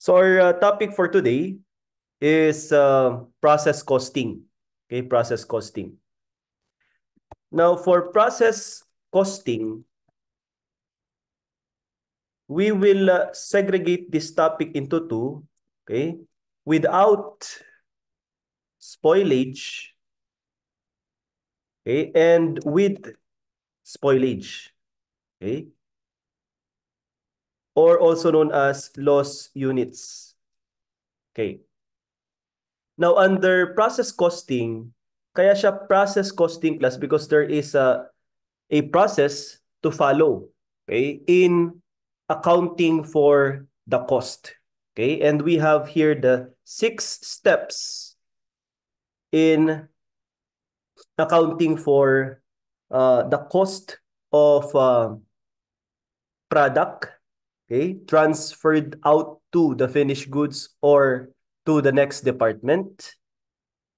So our topic for today is process costing. Okay, process costing. Now for process costing, we will segregate this topic into two, okay, without spoilage, okay, and with spoilage, okay, or also known as loss units. Okay. Now under process costing, kaya siya process costing class because there is a process to follow, okay, in accounting for the cost. Okay, and we have here the 6 steps in accounting for the cost of product, okay, transferred out to the finished goods or to the next department,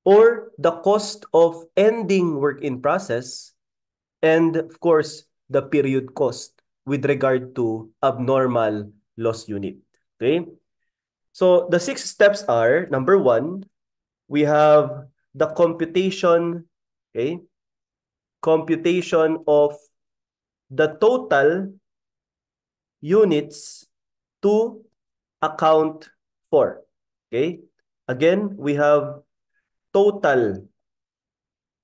or the cost of ending work in process, and of course, the period cost with regard to abnormal loss unit. Okay? So the 6 steps are, number 1, we have the computation, okay? Computation of the total units to account for. Okay? Again, we have total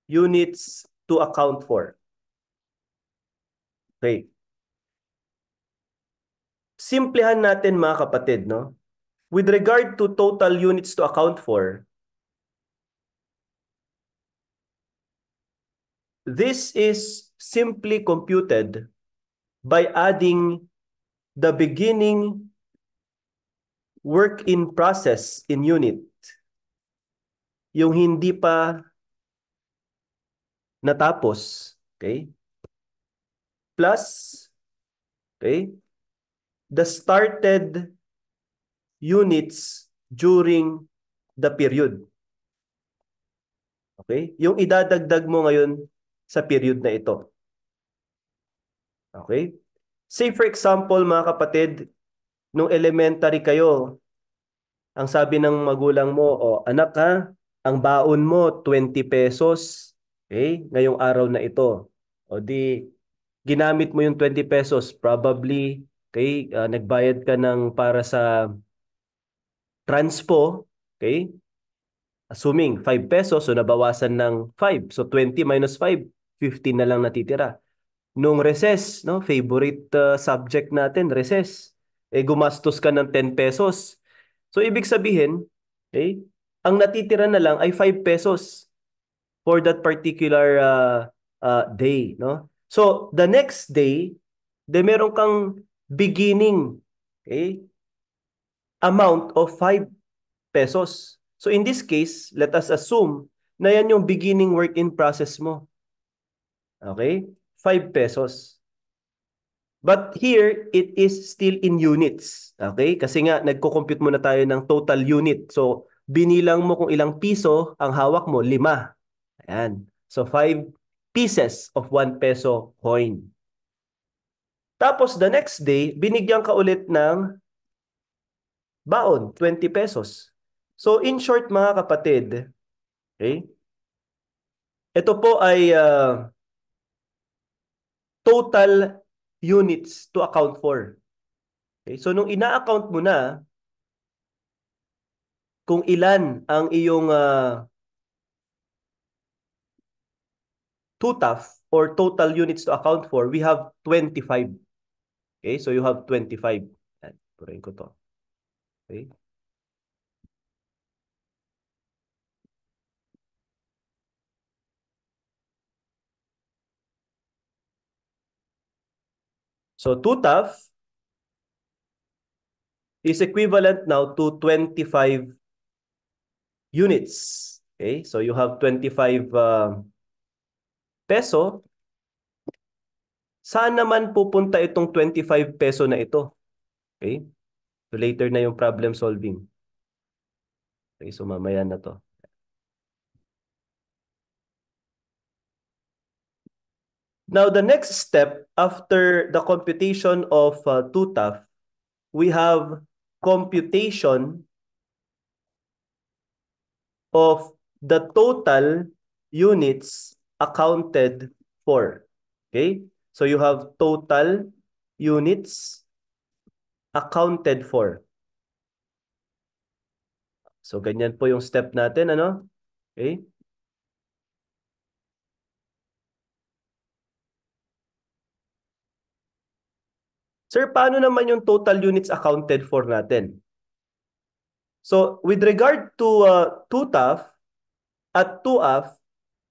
units to account for. Okay. Simplihan natin mga kapatid, no? With regard to total units to account for, this is simply computed by adding the beginning work in process in unit, yung hindi pa natapos, okay? Plus, okay, the started units during the period. Okay? Yung idadagdag mo ngayon sa period na ito. Okay? Say for example, mga kapatid, nung elementary kayo, ang sabi ng magulang mo, "O anak ha, ang baon mo 20 pesos. Okay? Ngayong araw na ito." O di, ginamit mo yung 20 pesos. Probably, okay, nagbayad ka ng para sa transpo. Okay? Assuming 5 pesos, so nabawasan ng 5. So 20 minus 5, 15 na lang natitira. Nung recess, no, favorite subject natin, recess, eh gumastos ka ng 10 pesos. So ibig sabihin, okay, ang natitira na lang ay 5 pesos for that particular day, no? So the next day, meron kang beginning, okay, amount of 5 pesos. So in this case, let us assume na yan yung beginning work in process mo. Okay? 5 pesos. But here, it is still in units. Okay? Kasi nga, nagko-compute muna tayo ng total unit. So, binilang mo kung ilang piso ang hawak mo, 5. Ayan. So, 5 pieces of 1 peso coin. Tapos, the next day, binigyan ka ulit ng baon, 20 pesos. So, in short, mga kapatid, okay, ito po ay total units to account for. Okay? So, nung ina-account mo na kung ilan ang iyong TUTAF or total units to account for, we have 25. Okay? So, you have 25. Yan. Purahin ko to. Okay? So, TUTAF is equivalent now to 25 units. Okay? So, you have 25 peso. Saan naman pupunta itong 25 peso na ito? Okay? So, later na yung problem solving. Okay? So, mamaya na to. Now, the next step after the computation of TUTAF, we have computation of the total units accounted for. Okay? So you have total units accounted for. So ganyan po yung step natin, ano? Okay? Sir, paano naman yung total units accounted for natin? So with regard to 2TAF at 2AF,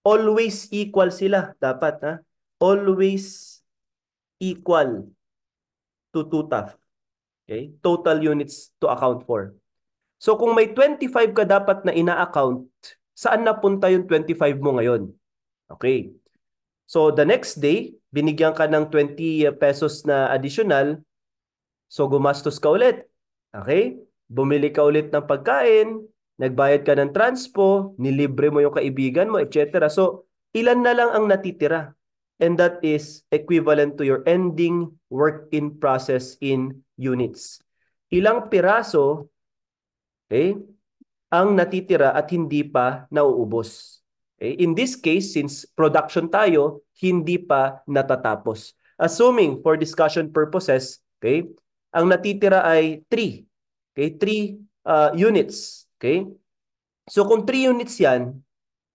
always equal sila dapat, ha? Always equal to 2TAF. Okay? Total units to account for. So kung may 25 ka dapat na ina-account, saan napunta yung 25 mo ngayon? Okay. So the next day, binigyan ka ng 20 pesos na additional, so gumastos ka ulit. Okay? Bumili ka ulit ng pagkain, nagbayad ka ng transpo, nilibre mo yung kaibigan mo, etc. So, ilan na lang ang natitira? And that is equivalent to your ending work in process in units. Ilang piraso, okay, ang natitira at hindi pa nauubos. Okay? In this case, since production tayo, hindi pa natatapos. Assuming for discussion purposes, okay, ang natitira ay 3. Okay, 3 units. Okay? So kung 3 units yan,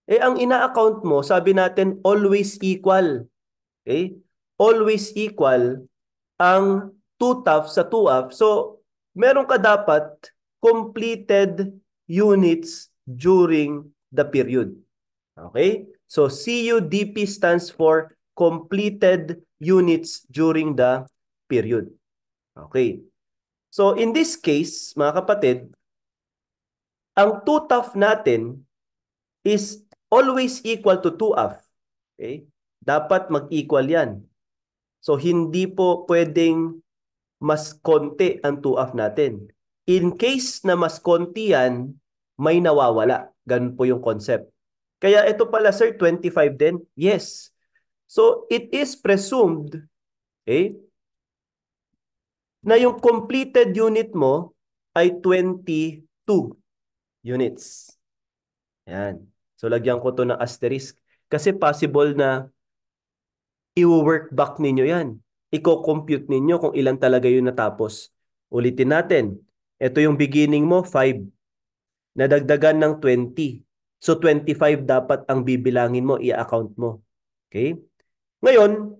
ang ina-account mo, sabi natin always equal. Okay? Always equal ang 2TAF sa 2AF. So meron ka dapat completed units during the period. Okay? So CUDP stands for completed units during the period. Okay. So in this case, mga kapatid, ang 2TAF natin is always equal to 2AF. Okay? Dapat mag-equal yan. So hindi po pwedeng mas konti ang 2AF natin. In case na mas konti yan, may nawawala. Ganun po yung concept. Kaya ito pala, sir, 25 din? Yes. So it is presumed, okay, na yung completed unit mo ay 22 units. Yan. So lagyan ko to ng asterisk. Kasi possible na i-work back ninyo yan. Iko-compute ninyo kung ilan talaga yung natapos. Ulitin natin. Ito yung beginning mo, 5. Nadagdagan ng 20. So 25 dapat ang bibilangin mo, i-account mo. Okay? Ngayon,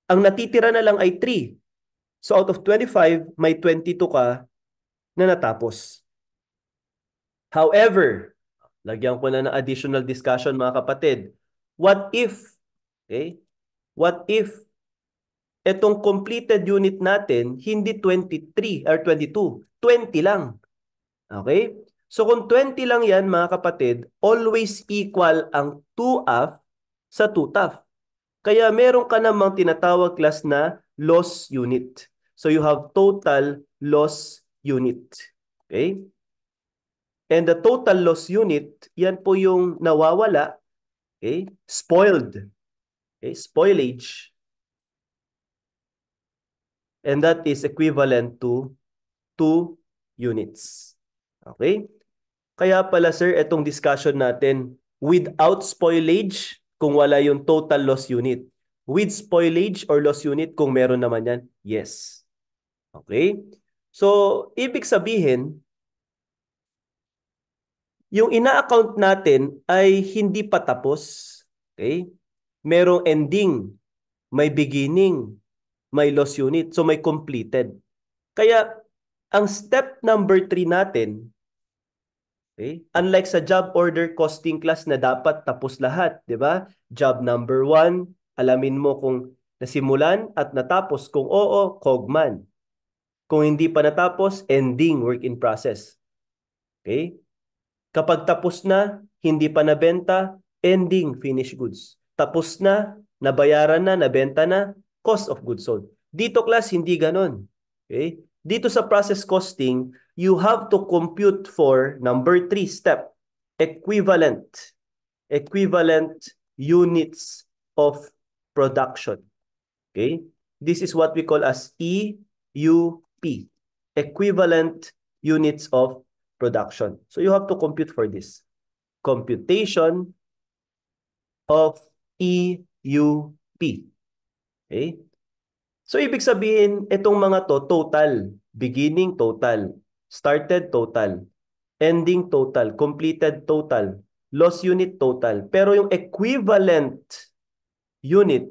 ang natitira na lang ay 3. So out of 25, may 22 ka na natapos. However, lagyan ko na ng additional discussion mga kapatid. What if, okay? What if itong completed unit natin hindi 23 or 22, 20 lang. Okay? So kung 20 lang yan mga kapatid, always equal ang 2AF sa 2TAF. Kaya meron ka namang tinatawag class na loss unit. So you have total loss unit. Okay? And the total loss unit, yan po yung nawawala, okay? Spoiled. Okay? Spoilage. And that is equivalent to 2 units. Okay? Kaya pala sir, itong discussion natin, without spoilage, kung wala yung total loss unit. With spoilage or loss unit, kung meron naman yan, yes. Okay? So, ibig sabihin, yung ina-account natin ay hindi pa tapos. Okay? Merong ending, may beginning, may loss unit. So, may completed. Kaya, ang step number 3 natin, okay, unlike sa job order costing class na dapat tapos lahat, di ba? Job number 1, alamin mo kung nasimulan at natapos. Kung oo, cogman. Kung hindi pa natapos, ending, work in process. Okay? Kapag tapos na, hindi pa nabenta, ending, finished goods. Tapos na, nabayaran na, nabenta na, cost of goods sold. Dito class, hindi ganon. Okay? Dito sa process costing, you have to compute for number 3 step, equivalent. Equivalent units of production. Okay? This is what we call as EUP. Equivalent units of production. So you have to compute for this. Computation of EUP. Okay? So ibig sabihin, itong mga to, total. Beginning total. Started total. Ending total. Completed total. Loss unit total. Pero yung equivalent unit,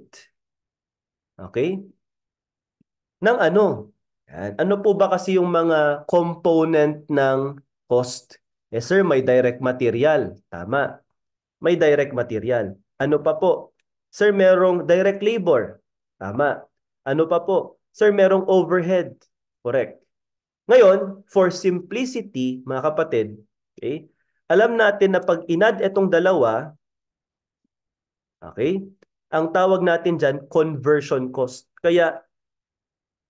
okay? Ng ano? Yan. Ano po ba kasi yung mga component ng cost? Eh sir, may direct material. Tama. May direct material. Ano pa po? Sir, merong direct labor. Tama. Ano pa po? Sir, merong overhead. Correct. Ngayon, for simplicity, mga kapatid, okay, alam natin na pag inad itong dalawa, okay, ang tawag natin dyan, conversion cost. Kaya,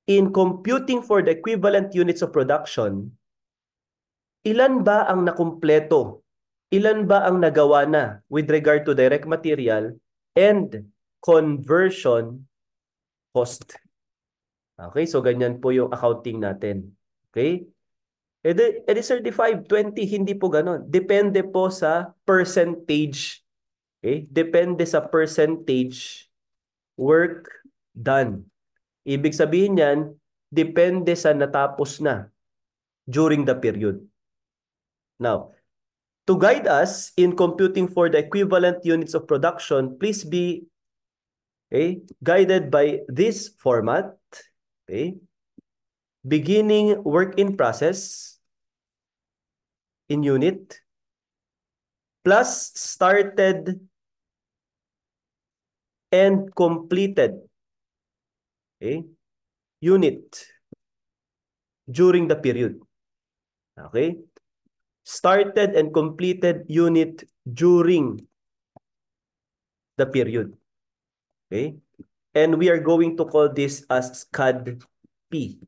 in computing for the equivalent units of production, ilan ba ang nakumpleto? Ilan ba ang nagawa na with regard to direct material and conversion cost? Okay, so ganyan po yung accounting natin. Okay? Edi 35, 20, hindi po ganon. Depende po sa percentage. Okay? Depende sa percentage work done. Ibig sabihin yan, depende sa natapos na during the period. Now, to guide us in computing for the equivalent units of production, please be guided by this format. Okay? Beginning work in process in unit plus started and completed unit during the period. Okay? Started and completed unit during the period. Okay? And we are going to call this as SCAD P.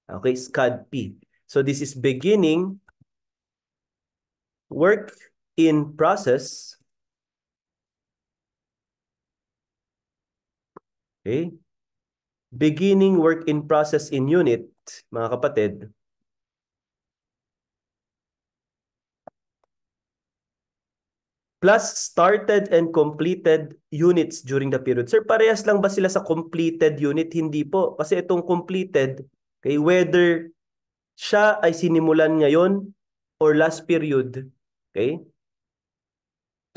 Okay, SCAD P. So this is beginning work in process. Okay? Beginning work in process in unit, mga kapatid. Plus started and completed units during the period. Sir, parehas lang ba sila sa completed unit? Hindi po. Kasi itong completed, okay, whether siya ay sinimulan ngayon or last period, okay,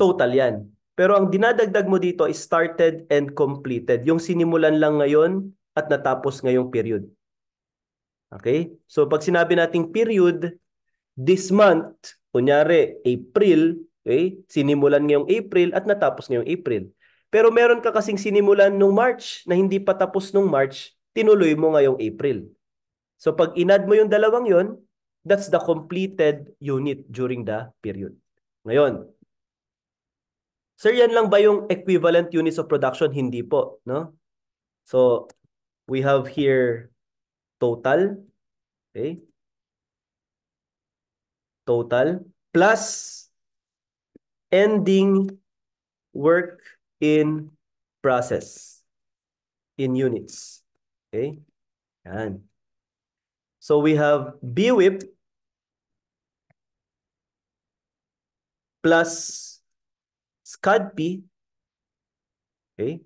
total yan. Pero ang dinadagdag mo dito is started and completed. Yung sinimulan lang ngayon at natapos ngayong period. Okay? So pag sinabi nating period, this month, kunyari, April, okay? Sinimulan ngayong April at natapos ngayong April. Pero meron ka kasing sinimulan nung March na hindi pa tapos nung March, tinuloy mo ngayong April. So pag inad mo yung dalawang yon, that's the completed unit during the period. Ngayon, sir, yan lang ba yung equivalent units of production? Hindi po, no? So, we have here total, okay? Total plus ending work in process in units. Okay? Yan. So we have BWIP plus SCADP, okay?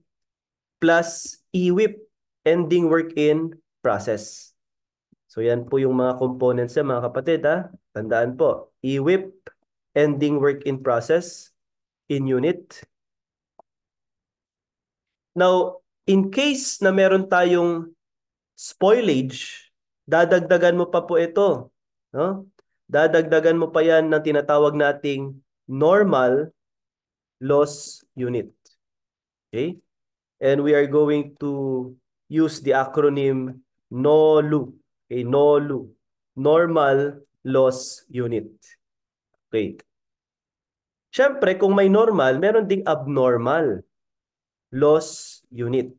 Plus EWIP, ending work in process. So yan po yung mga components mga kapatid. Ha? Tandaan po, EWIP, ending work in process in unit. Now, in case na meron tayong spoilage, dadagdagan mo pa po ito. No? Dadagdagan mo pa yan ng tinatawag nating normal loss unit. Okay? And we are going to use the acronym NOLU. Okay, NOLU. Normal loss unit. Okay. Siyempre, kung may normal, meron ding abnormal loss unit.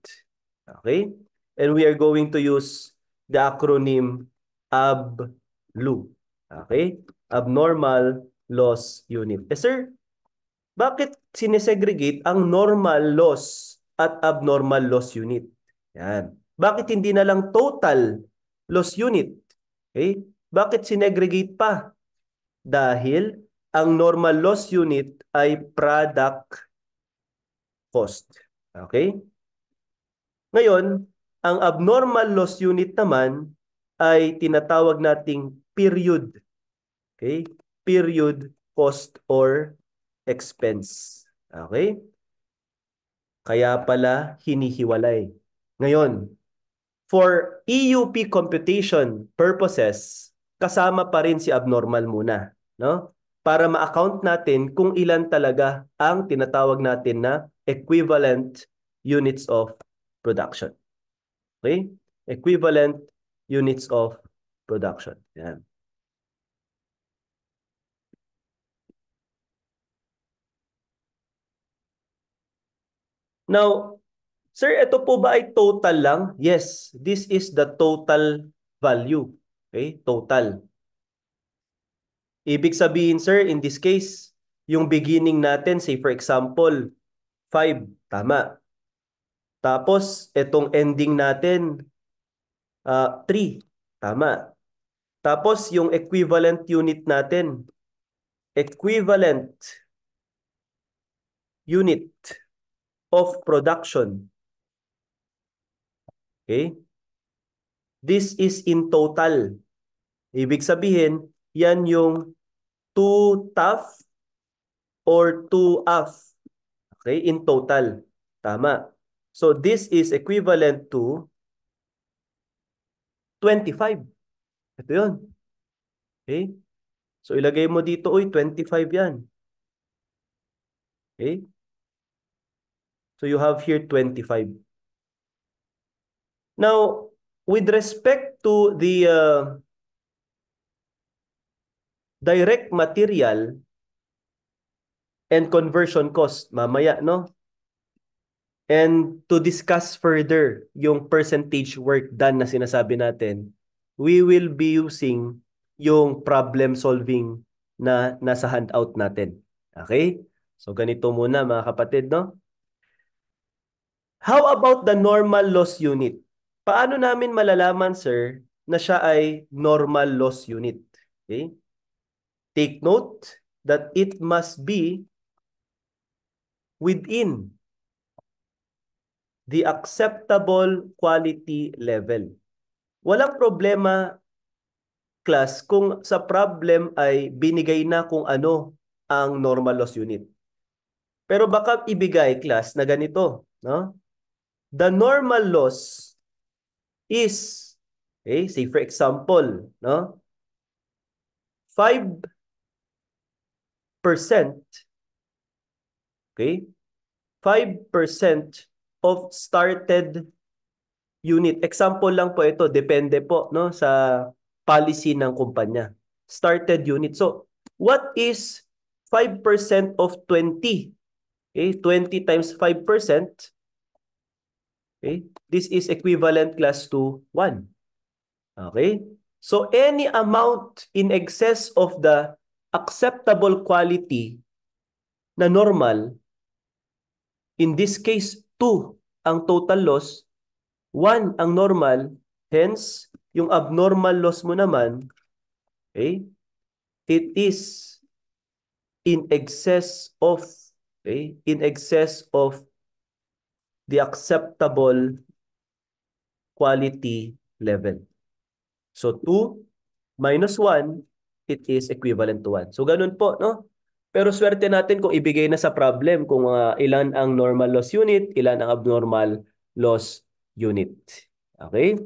Okay? And we are going to use the acronym ABLU. Okay? Abnormal loss unit. Eh sir, bakit sinesegregate ang normal loss at abnormal loss unit? Yan. Bakit hindi na lang total loss unit? Okay? Bakit sinegregate pa? Dahil ang normal loss unit ay product cost. Okay? Ngayon, ang abnormal loss unit naman ay tinatawag nating period. Okay? Period cost or expense. Okay? Kaya pala hinihiwalay. Ngayon, for EUP computation purposes, kasama pa rin si abnormal muna, no? Para ma-account natin kung ilan talaga ang tinatawag natin na equivalent units of production. Okay? Equivalent units of production. Yan. Now, sir, ito po ba ay total lang? Yes, this is the total value. Okay? Total. Ibig sabihin, sir, in this case, yung beginning natin, say for example, 5, tama. Tapos, itong ending natin, 3, tama. Tapos, yung equivalent unit natin, equivalent unit of production. Okay? This is in total. Ibig sabihin, yan yung 2 tough or 2 off. Okay? In total. Tama. So, this is equivalent to 25. Ito yun. Okay? So, ilagay mo dito, uy, 25 yan. Okay? So, you have here 25. Now, with respect to the direct material and conversion cost, mamaya, no? And to discuss further yung percentage work done na sinasabi natin, we will be using yung problem solving na nasa handout natin. Okay? So ganito muna mga kapatid, no? How about the normal loss unit? Paano namin malalaman, sir, na siya ay normal loss unit? Okay? Take note that it must be within the acceptable quality level. Walang problema, class, kung sa problem ay binigay na kung ano ang normal loss unit. Pero baka ibigay, class, na ganito, no? The normal loss is, okay, say for example, no? 5%, okay? 5% of started unit. Example lang po ito, depende po, no, sa policy ng kumpanya. Started unit. So, what is 5% of 20? Okay, 20 times 5%. Okay, this is equivalent class to 1. Okay? So, any amount in excess of the acceptable quality na normal, in this case, 2 ang total loss, 1 ang normal, hence, yung abnormal loss mo naman, okay, it is in excess of, okay, in excess of the acceptable quality level. So, 2 minus 1, it is equivalent to 1. So, ganun po, no? Pero swerte natin kung ibigay na sa problem kung ilan ang normal loss unit, ilan ang abnormal loss unit. Okay?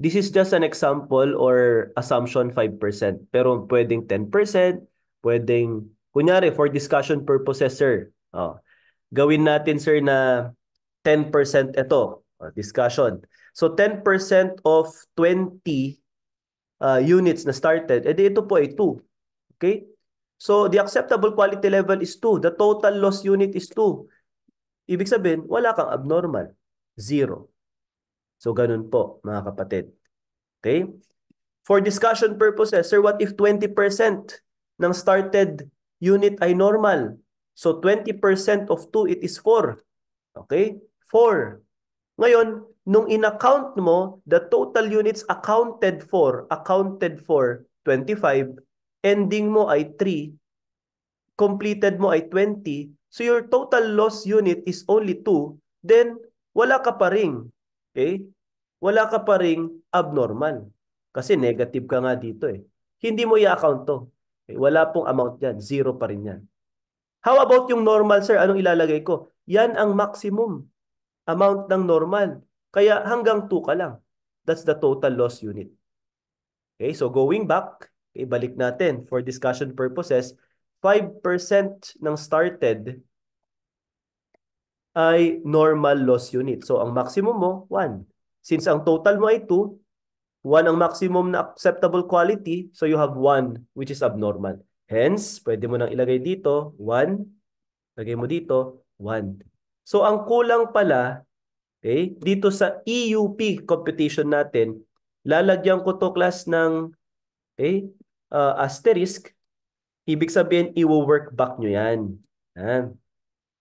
This is just an example or assumption 5%. Pero pwedeng 10%, pwedeng, kunyari, for discussion purposes, sir. Gawin natin, sir, na 10% ito. Discussion. So 10% of 20 units na started, edi ito po ay 2. Okay? So the acceptable quality level is 2. The total loss unit is 2. Ibig sabihin, wala kang abnormal. 0. So ganun po, mga kapatid. Okay? For discussion purposes, sir, what if 20% ng started unit ay normal? So 20% of 2, it is 4. Okay? 4. Ngayon, nung in-account mo, the total units accounted for 25, ending mo ay 3, completed mo ay 20, so your total loss unit is only 2, then wala ka pa ring, okay? Wala ka pa ring abnormal. Kasi negative ka nga dito eh. Hindi mo i-account to. Okay? Wala pong amount yan. Zero pa rin yan. How about yung normal, sir? Anong ilalagay ko? Yan ang maximum amount ng normal. Kaya hanggang 2 ka lang. That's the total loss unit. Okay, so going back, okay, balik natin for discussion purposes, 5% ng started ay normal loss unit. So ang maximum mo, 1. Since ang total mo ay 2, 1 ang maximum na acceptable quality, so you have 1 which is abnormal. Hence, pwede mo nang ilagay dito, 1. Lagay mo dito, 1. So ang kulang pala, okay, dito sa EUP computation natin, lalagyan ko to class ng asterisk. Ibig sabihin, i-work back nyo yan.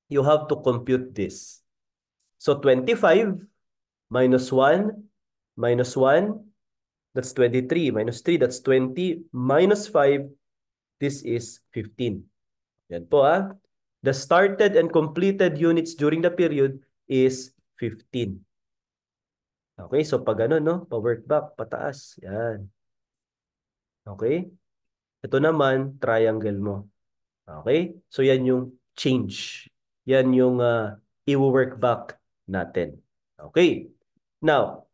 You have to compute this. So 25 minus 1 minus 1, that's 23. Minus 3, that's 20. Minus 5, this is 15. Yan po The started and completed units during the period is 15. Okay, so pag ano, no? Pa-work back, pataas. Yan. Okay? Ito naman, triangle mo. Okay? So yan yung change. Yan yung i-work back natin. Okay? Now,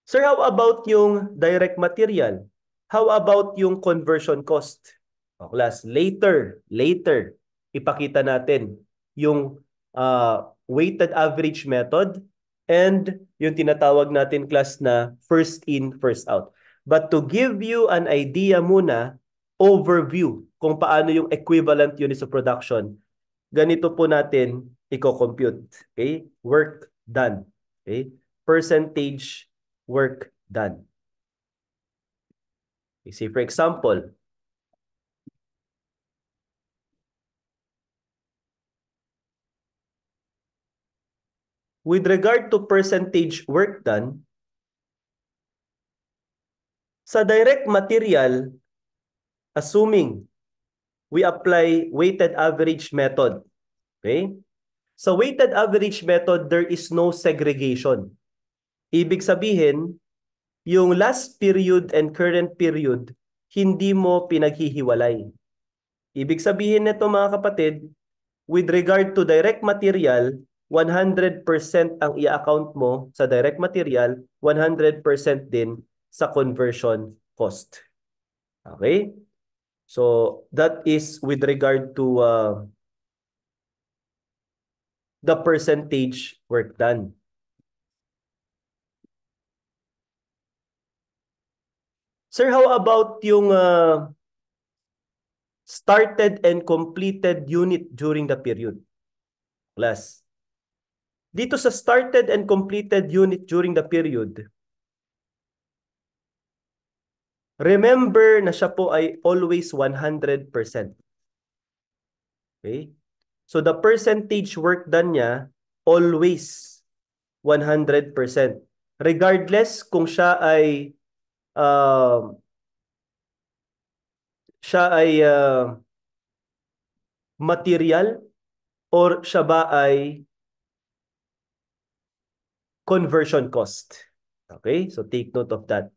sir, how about yung direct material? How about yung conversion cost? O class, later, ipakita natin yung weighted average method and yung tinatawag natin class na first in, first out. But to give you an idea muna, overview kung paano yung equivalent units of production, ganito po natin i-compute. Okay? Work done. Okay? Percentage work done. Okay, say for example, with regard to percentage work done, sa direct material, assuming we apply weighted average method, okay? Sa weighted average method, there is no segregation. Ibig sabihin, yung last period and current period, hindi mo pinaghihiwalay. Ibig sabihin nito mga kapatid, with regard to direct material, 100% ang i-account mo sa direct material, 100% din sa conversion cost. Okay? So, that is with regard to the percentage work done. Sir, how about yung started and completed unit during the period? Class. Dito sa started and completed unit during the period, remember na siya po ay always 100%. Okay? So the percentage work done niya, always 100%. Regardless kung uh, siya ay material or siya ba ay conversion cost. Okay? So take note of that.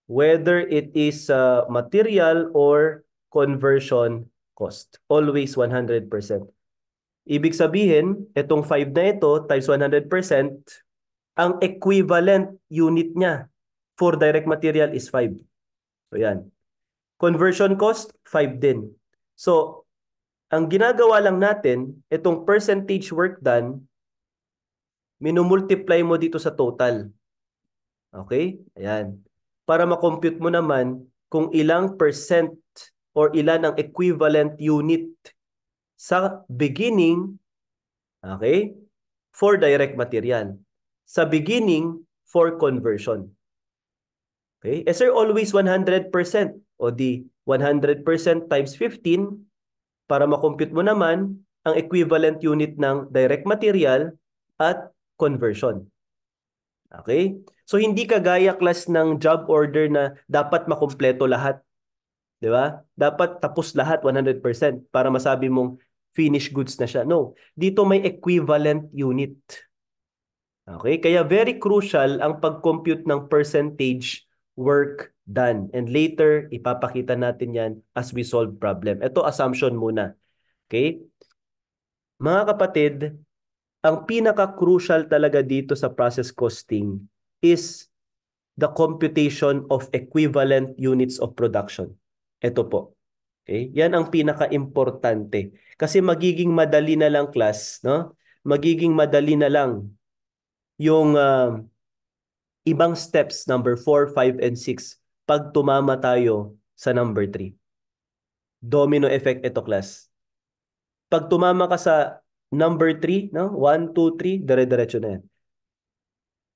Whether it is material or conversion cost. Always 100%. Ibig sabihin, itong 5 na ito times 100%, ang equivalent unit niya for direct material is 5. So yan. Conversion cost, 5 din. So, ang ginagawa lang natin, itong percentage work done, minumultiply mo dito sa total. Okay? Ayan. Para makompute mo naman kung ilang percent or ilan ang equivalent unit sa beginning, okay, for direct material. Sa beginning, for conversion. Okay? Eh sir, always 100%. O di 100% times 15 para makompute mo naman ang equivalent unit ng direct material at conversion. Okay? So hindi kagaya class ng job order na dapat makumpleto lahat, 'di ba? Dapat tapos lahat 100% para masabi mong finished goods na siya. No, dito may equivalent unit. Okay? Kaya very crucial ang pag-compute ng percentage work done. And later, ipapakita natin yan as we solve problem. Ito, assumption muna. Okay? Mga kapatid, ang pinaka-crucial talaga dito sa process costing is the computation of equivalent units of production. Ito po. Okay? Yan ang pinaka-importante. Kasi magiging madali na lang class, no? Magiging madali na lang yung ibang steps number 4, 5, and 6 pag tumama tayo sa number 3. Domino effect ito class. Pag tumama ka sa number 3, no? 1, 2, 3, dire-diretso na yan.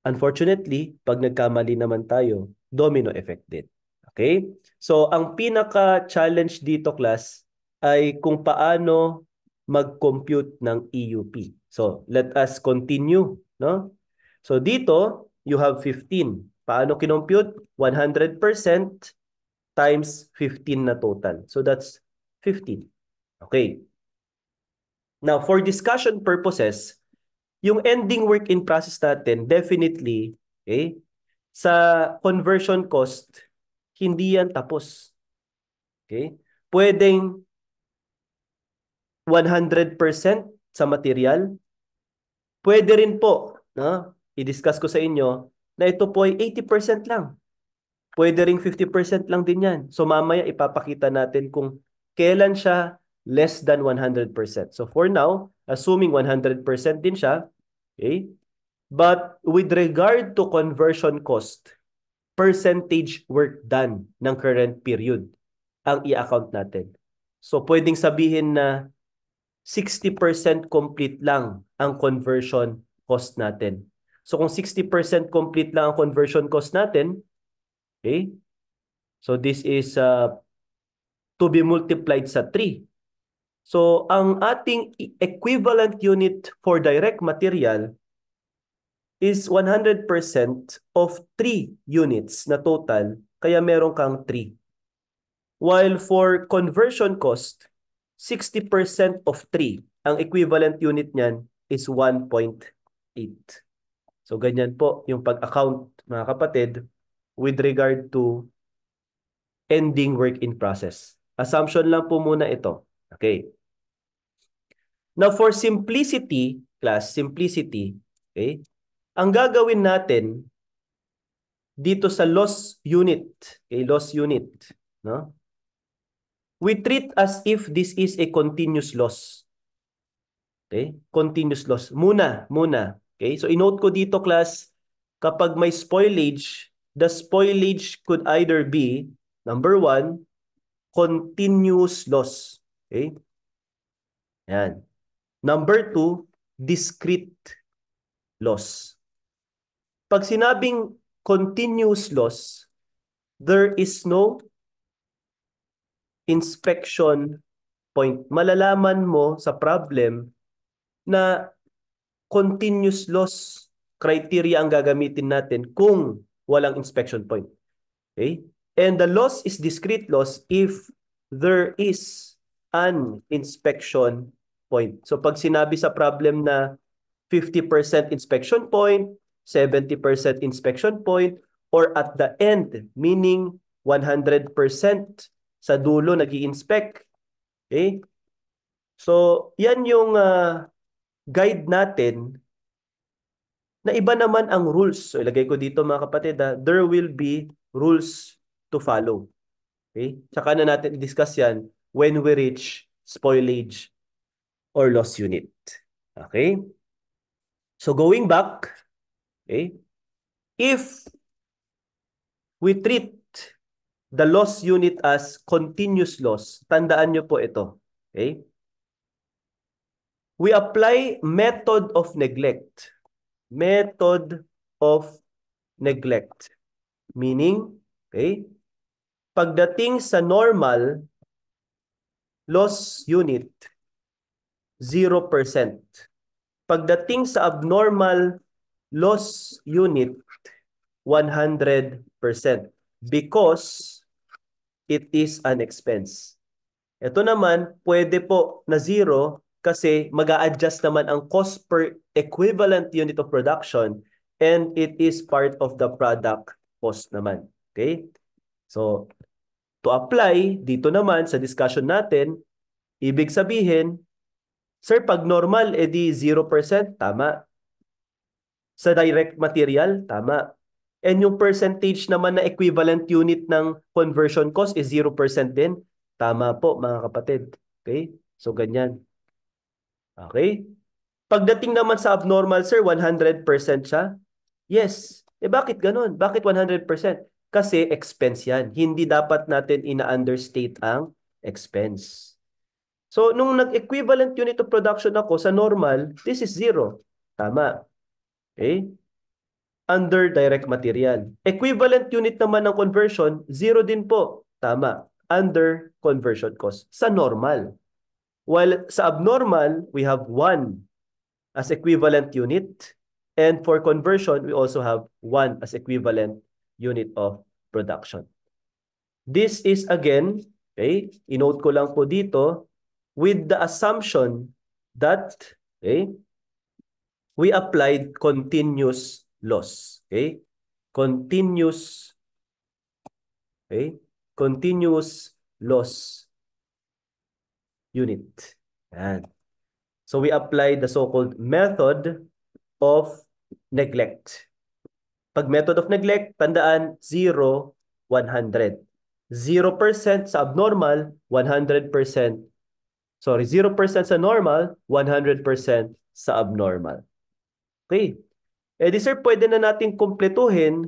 Unfortunately, pag nagkamali naman tayo, domino effect din. Okay? So, ang pinaka-challenge dito class ay kung paano mag-compute ng EUP. So, let us continue, no? So, dito, you have 15. Paano kinompute? 100% times 15 na total. So, that's 15. Okay. Now, for discussion purposes, yung ending work in process natin, definitely, okay, sa conversion cost, hindi yan tapos. Okay? Pwedeng 100% sa material. Pwede rin po, no? I-discuss ko sa inyo na ito po ay 80% lang. Pwede ring 50% lang din yan. So mamaya ipapakita natin kung kailan siya less than 100%. So for now, assuming 100% din siya, okay? But with regard to conversion cost, percentage work done ng current period ang i-account natin. So pwedeng sabihin na 60% complete lang ang conversion cost natin. So kung 60% complete lang ang conversion cost natin, okay? So this is to be multiplied sa 3. So ang ating equivalent unit for direct material is 100% of 3 units na total, kaya meron kang 3. While for conversion cost, 60% of 3, ang equivalent unit niyan is 1.8. So ganyan po yung pag-account, mga kapatid, with regard to ending work in process. Assumption lang po muna ito. Okay. Now for simplicity, class, simplicity, okay, ang gagawin natin dito sa loss unit, okay, loss unit, no? We treat as if this is a continuous loss. Okay? Continuous loss. Muna. Okay? So, inote ko dito, class, kapag may spoilage, the spoilage could either be, number 1, continuous loss. Okay? Yan. Number 2, discrete loss. Pag sinabing continuous loss, there is no inspection point. Malalaman mo sa problem na continuous loss criteria ang gagamitin natin kung walang inspection point. Okay? And the loss is discrete loss if there is an inspection point. So pag sinabi sa problem na 50% inspection point, 70% inspection point, or at the end, meaning 100% sa dulo nag-i-inspect. Okay? So, yan yung guide natin na iba naman ang rules. So, ilagay ko dito mga kapatid, there will be rules to follow. Okay? Tsaka na natin i-discuss yan when we reach spoilage or loss unit. Okay? So, going back, okay, if we treat the loss unit as continuous loss, tandaan nyo po ito. Okay? We apply method of neglect. Method of neglect. Meaning, okay, pagdating sa normal loss unit, 0%. Pagdating sa abnormal loss unit 100% because it is an expense. Ito naman, pwede po na zero kasi mag-a-adjust naman ang cost per equivalent unit of production and it is part of the product cost naman. Okay? So, to apply, dito naman sa discussion natin, ibig sabihin, sir, pag normal, edi 0%, tama. Sa direct material, tama. And yung percentage naman na equivalent unit ng conversion cost is 0% din. Tama po, mga kapatid. Okay? So, ganyan. Okay? Pagdating naman sa abnormal, sir, 100% siya? Yes. Bakit ganun? Bakit 100%? Kasi expense yan. Hindi dapat natin ina-understate ang expense. So, nung nag-equivalent unit of production ako sa normal, this is 0. Tama. Okay? Under direct material. Equivalent unit naman ng conversion, 0 din po. Tama. Under conversion cost. Sa normal. While sa abnormal, we have 1 as equivalent unit. And for conversion, we also have 1 as equivalent unit of production. This is again, okay, inote ko lang po dito, with the assumption that, okay, we applied continuous loss. Okay? Continuous, okay? Continuous loss unit. Yan. So we applied the so-called method of neglect. Pag method of neglect, tandaan 0, 100. 0% sa abnormal, 100%. Sorry, 0% sa normal, 100% sa abnormal. Okay. Eh di sir, pwede na natin kumpletuhin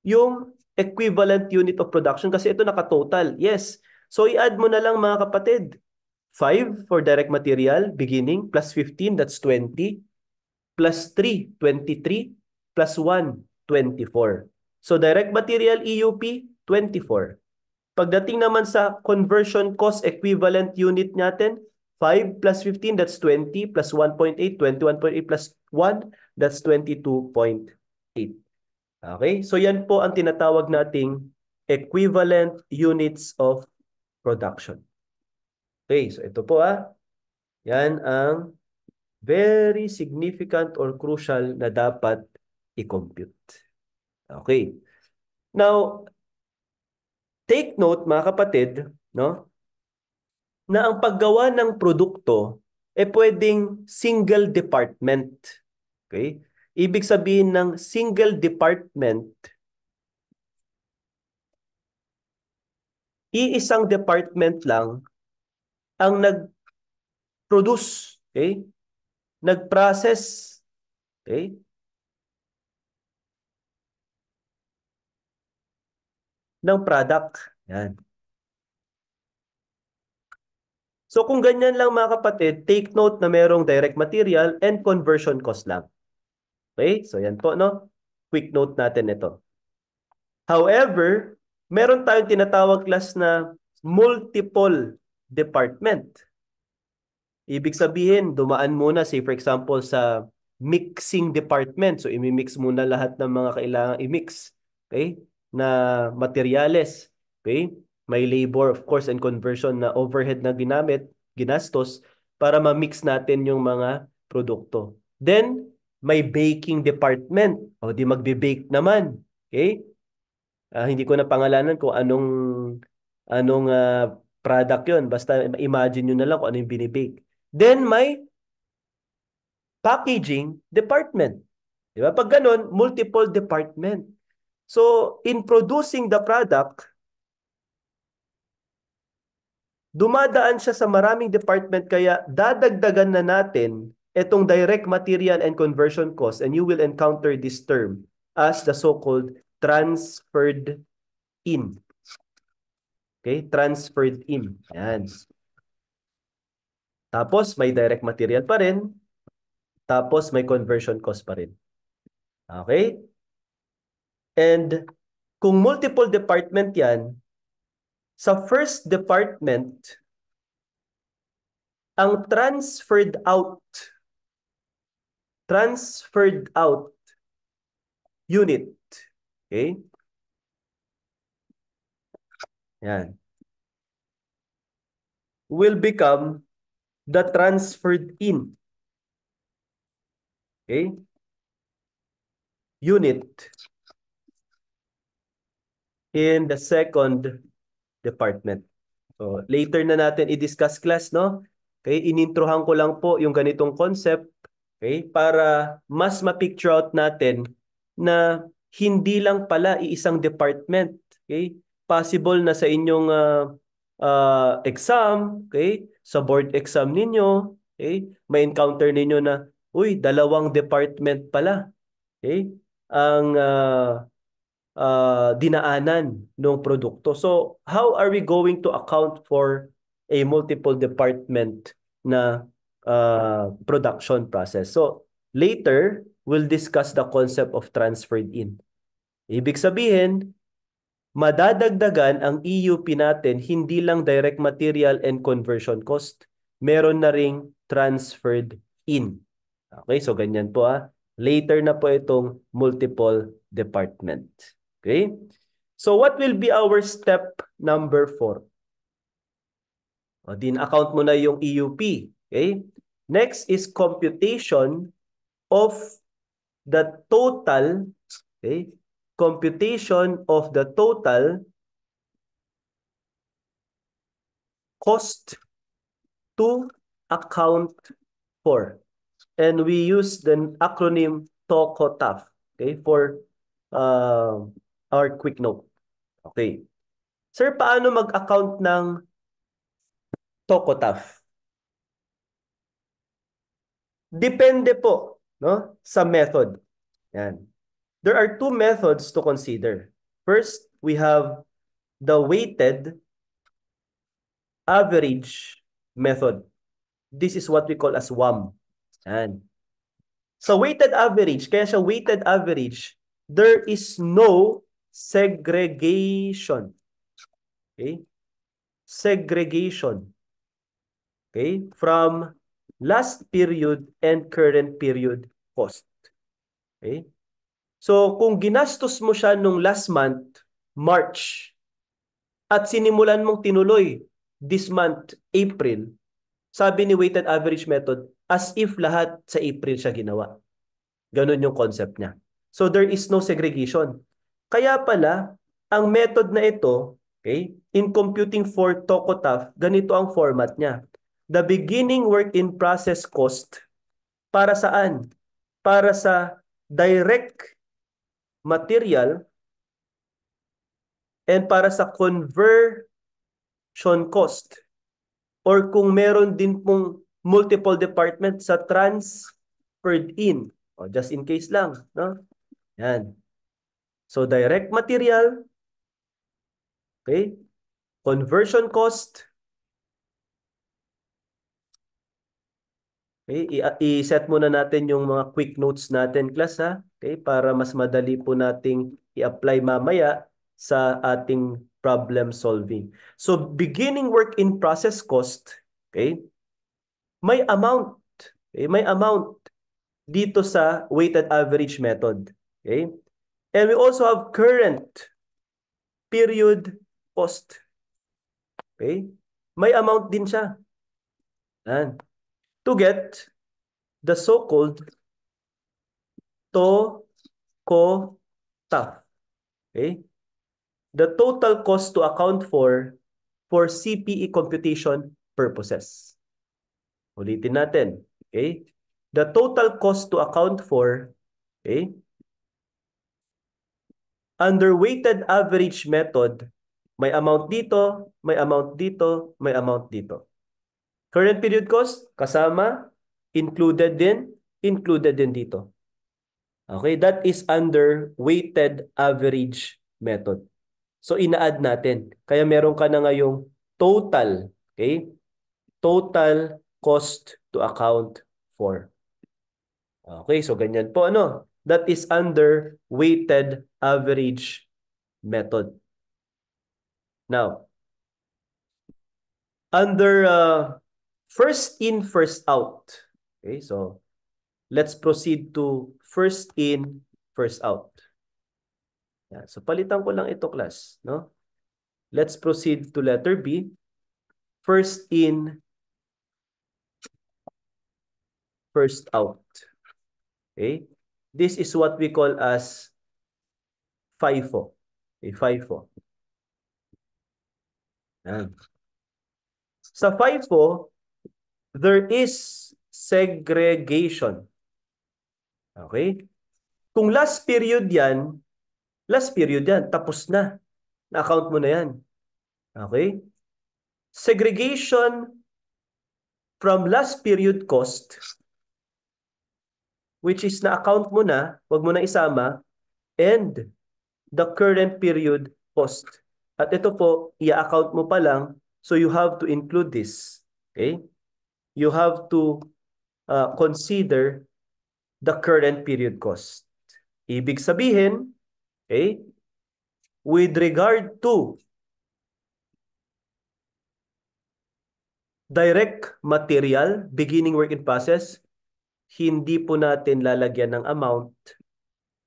yung equivalent unit of production kasi ito nakatotal. Yes. So i-add mo na lang mga kapatid. 5 for direct material, beginning, plus 15, that's 20. Plus 3, 23. Plus 1, 24. So direct material EUP, 24. Pagdating naman sa conversion cost equivalent unit natin, 5 plus 15, that's 20, plus 1.8, 21.8 plus 1, that's 22.8. Okay? So yan po ang tinatawag nating equivalent units of production. Okay, so ito po yan ang very significant or crucial na dapat i-compute. Okay. Now, take note mga kapatid, no, na ang paggawa ng produkto pwedeng single department. Okay? Ibig sabihin ng single department, iisang department lang ang nag-produce, okay? Nag-process, okay? Ng product. Yan. So kung ganyan lang mga kapatid, take note na merong direct material and conversion cost lang. Okay? So yan po, no? Quick note natin ito. However, meron tayong tinatawag class na multiple department. Ibig sabihin, dumaan muna, say for example, sa mixing department. So, imimix muna lahat ng mga kailangang i-mix. Okay? Na materyales. Okay? May labor, of course, and conversion na overhead na ginastos para ma-mix natin yung mga produkto. Then, may baking department. O, di magbe-bake naman. Okay? Hindi ko na pangalanan kung anong product yon. Basta imagine nyo na lang kung ano yung binibake. Then may packaging department. Di ba? Pag ganun, multiple department. So, in producing the product, dumadaan siya sa maraming department kaya dadagdagan na natin itong direct material and conversion cost and you will encounter this term as the so-called transferred in. Okay? Transferred in. Yan. Tapos may direct material pa rin. Tapos may conversion cost pa rin. Okay? And kung multiple department yan, sa first department, ang transferred out unit. Okay? Yan. Will become the transferred in. Okay? Unit in the second department. So, later na natin i-discuss class, no? Okay, inintrohan ko lang po yung ganitong concept, okay, para mas ma-picture out natin na hindi lang pala iisang department, okay? Possible na sa inyong exam, okay? Sa board exam ninyo, okay? May encounter ninyo na, uy, dalawang department pala, okay? Ang dinaanan ng produkto. So, how are we going to account for a multiple department na production process? So, later, we'll discuss the concept of transferred in. Ibig sabihin, madadagdagan ang EUP natin hindi lang direct material and conversion cost. Meron na ring transferred in. Okay, so ganyan po Later na po itong multiple department. Okay? So what will be our step number 4? O, din account mo na yung EUP. Okay? Next is computation of the total, okay? Computation of the total cost to account for. And we use the acronym TOCOTAF, okay, for our quick note. Okay. Sir, paano mag-account ng TOCOTAF? Depende po, no, sa method. Yan. There are two methods to consider. First, we have the weighted average method. This is what we call as WAM. Yan. So weighted average, kaya siya weighted average, there is no segregation. Okay? Segregation. Okay? From last period and current period cost. Okay? So kung ginastos mo siya nung last month, March, at sinimulan mong tinuloy this month, April, sabi ni weighted average method, as if lahat sa April siya ginawa. Ganun yung concept niya. So there is no segregation. Kaya pala, ang method na ito, okay, in computing for TOCOTAF, ganito ang format niya. The beginning work in process cost, para saan? Para sa direct material and para sa conversion cost. Or kung meron din pong multiple department sa transferred in. O, just in case lang. No? Yan. So, direct material, okay? Conversion cost, okay? I-set muna natin yung mga quick notes natin, class, okay? Para mas madali po nating i-apply mamaya sa ating problem solving. So, beginning work in process cost, okay? May amount, okay? May amount dito sa weighted average method, okay? And we also have current period cost. Okay? May amount din siya. And to get the so-called TOCOTAF. Okay? The total cost to account for CPE computation purposes. Ulitin natin. Okay? The total cost to account for, okay, under weighted average method, may amount dito, may amount dito, may amount dito. Current period cost, kasama, included din dito. Okay, that is under weighted average method. So, ina-add natin. Kaya meron ka na ngayong total, okay? Total cost to account for. Okay, so ganyan po, ano? That is under weighted average method. Now, under first in, first out. Okay, so let's proceed to first in, first out. Yan. So palitan ko lang ito, class, no? Let's proceed to letter B. First in, first out. Okay? This is what we call as FIFO. Okay, FIFO. Yan. Sa FIFO, there is segregation. Okay? Kung last period yan, tapos na. Na-account mo na yan. Okay? Segregation from last period cost, which is na-account mo na, wag mo na isama, and the current period cost. At ito po, i-account mo pa lang, so you have to include this. Okay? You have to consider the current period cost. Ibig sabihin, okay, with regard to direct material, beginning work in process, hindi po natin lalagyan ng amount,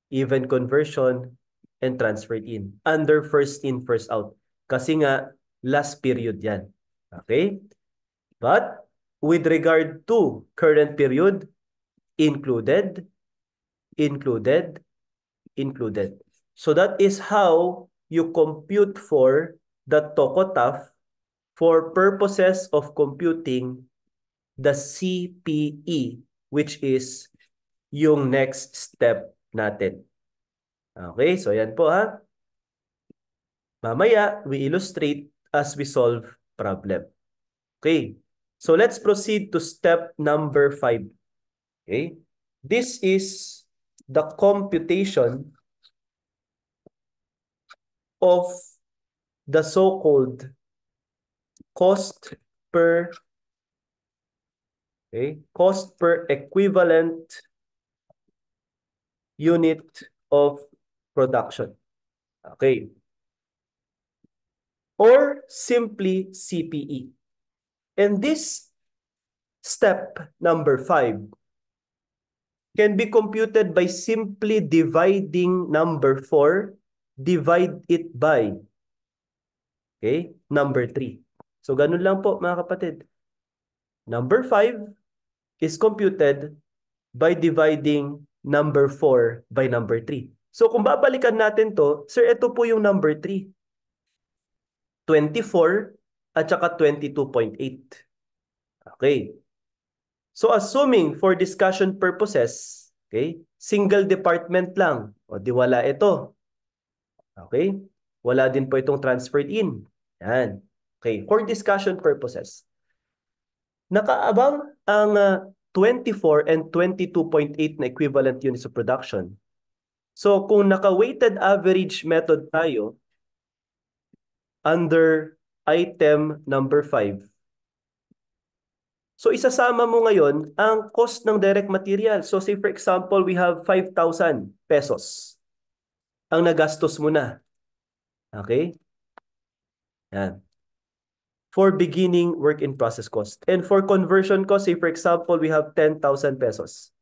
even conversion, and transferred in. Under first in, first out. Kasi nga, last period yan. Okay? But, with regard to current period, included, included, included. So that is how you compute for the TOCOTAF for purposes of computing the CPE, which is yung next step natin. Okay, so yan po ha. Mamaya, we illustrate as we solve problem. Okay, so let's proceed to step number 5. Okay, this is the computation of the so-called cost per equivalent unit of production. Okay. Or simply CPE. And this step number 5 can be computed by simply dividing number 4, divide it by number 3. So ganun lang po mga kapatid. Number 5 is computed by dividing number 4 by number 3. So kung babalikan natin to, sir, ito po yung number 3. 24 at saka 22.8. Okay. So assuming for discussion purposes, okay, single department lang. O di wala ito. Okay? Wala din po itong transferred in. Yan. Okay, for discussion purposes. Nakaabang ang 24 and 22.8 na equivalent units of production. So kung naka-weighted average method tayo under item number 5, so isasama mo ngayon ang cost ng direct material. So say for example, we have 5,000 pesos ang nagastos mo na. Okay? Yan. For beginning work in process cost. And for conversion cost, say for example, we have 10,000 pesos.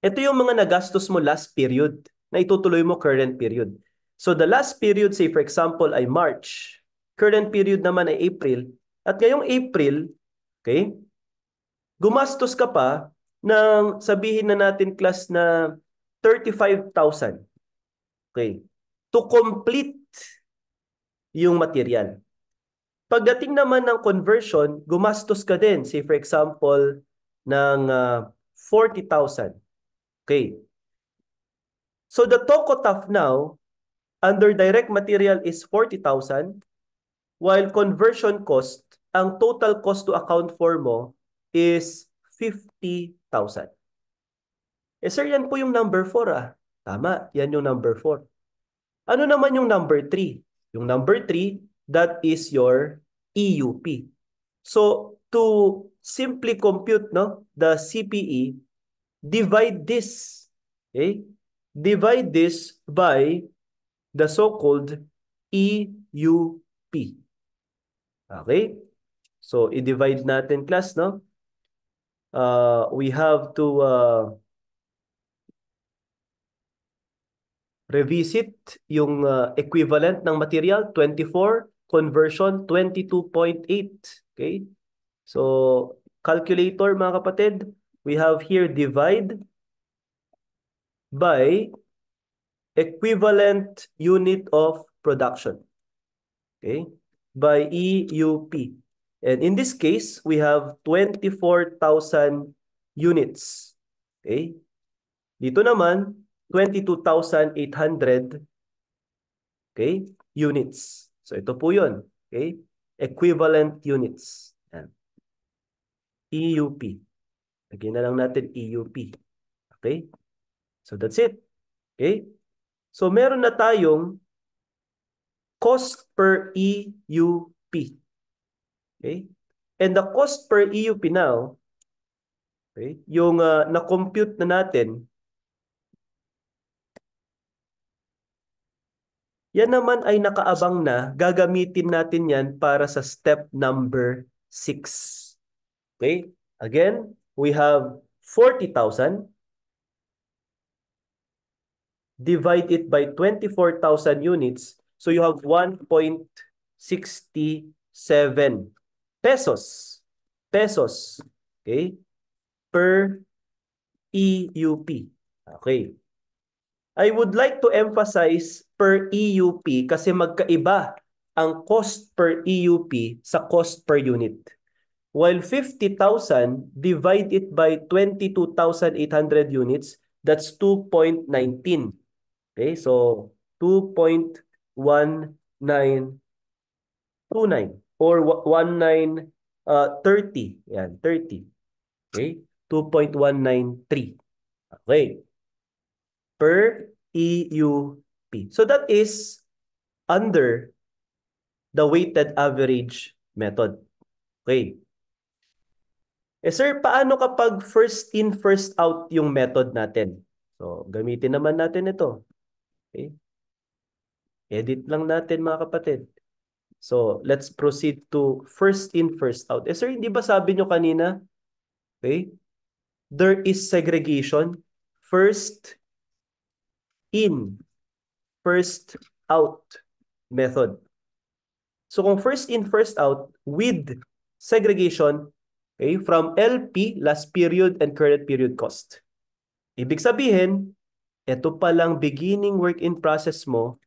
Ito yung mga nagastos mo last period na itutuloy mo current period. So the last period, say for example, ay March. Current period naman ay April. At ngayong April, okay, gumastos ka pa ng sabihin na natin class na 35,000. Okay. To complete yung material. Pagdating naman ng conversion, gumastos ka din. Say for example, ng 40,000. Okay. So the TOCOTAF now, under direct material is 40,000, while conversion cost, ang total cost to account for mo is 50,000. Eh sir, yan po yung number 4 ah. Tama, yan yung number 4. Ano naman yung number 3? Yung number 3, that is your EUP. So, to simply compute the CPE, divide this. Okay? Divide this by the so-called EUP. Okay? So, i-divide natin class, no? We have to revisit yung equivalent ng material, 24, conversion, 22.8. Okay? So, calculator mga kapatid, we have here divide by equivalent unit of production. Okay? By EUP. And in this case, we have 24,000 units. Okay? Dito naman, 22,800, okay, units. So ito po 'yon. Okay? Equivalent units. Yan. EUP. Lagyan na lang natin EUP. Okay? So that's it. Okay? So meron na tayong cost per EUP. Okay? And the cost per EUP now, okay, yung na-compute na natin, yan naman ay nakaabang na, gagamitin natin yan para sa step number 6. Okay? Again, we have 40,000. Divide it by 24,000 units. So you have 1.67 pesos. Pesos. Okay? Per EUP. Okay. I would like to emphasize per EUP kasi magkaiba ang cost per EUP sa cost per unit. While 50,000, divide it by 22,800 units, that's 2.19. Okay, so 2.1929 or 1930. Yan, 30. Okay, 2.193. Okay. Per EUP. So that is under the weighted average method. Okay. Eh sir, paano kapag first in, first out yung method natin? So, gamitin naman natin ito. Okay. Edit lang natin mga kapatid. So, let's proceed to first in, first out. Eh sir, hindi ba sabi nyo kanina? Okay. There is segregation. First in, first out method. So kung first in, first out with segregation, okay, from LP, last period and current period cost. Ibig sabihin, ito palang beginning work in process mo,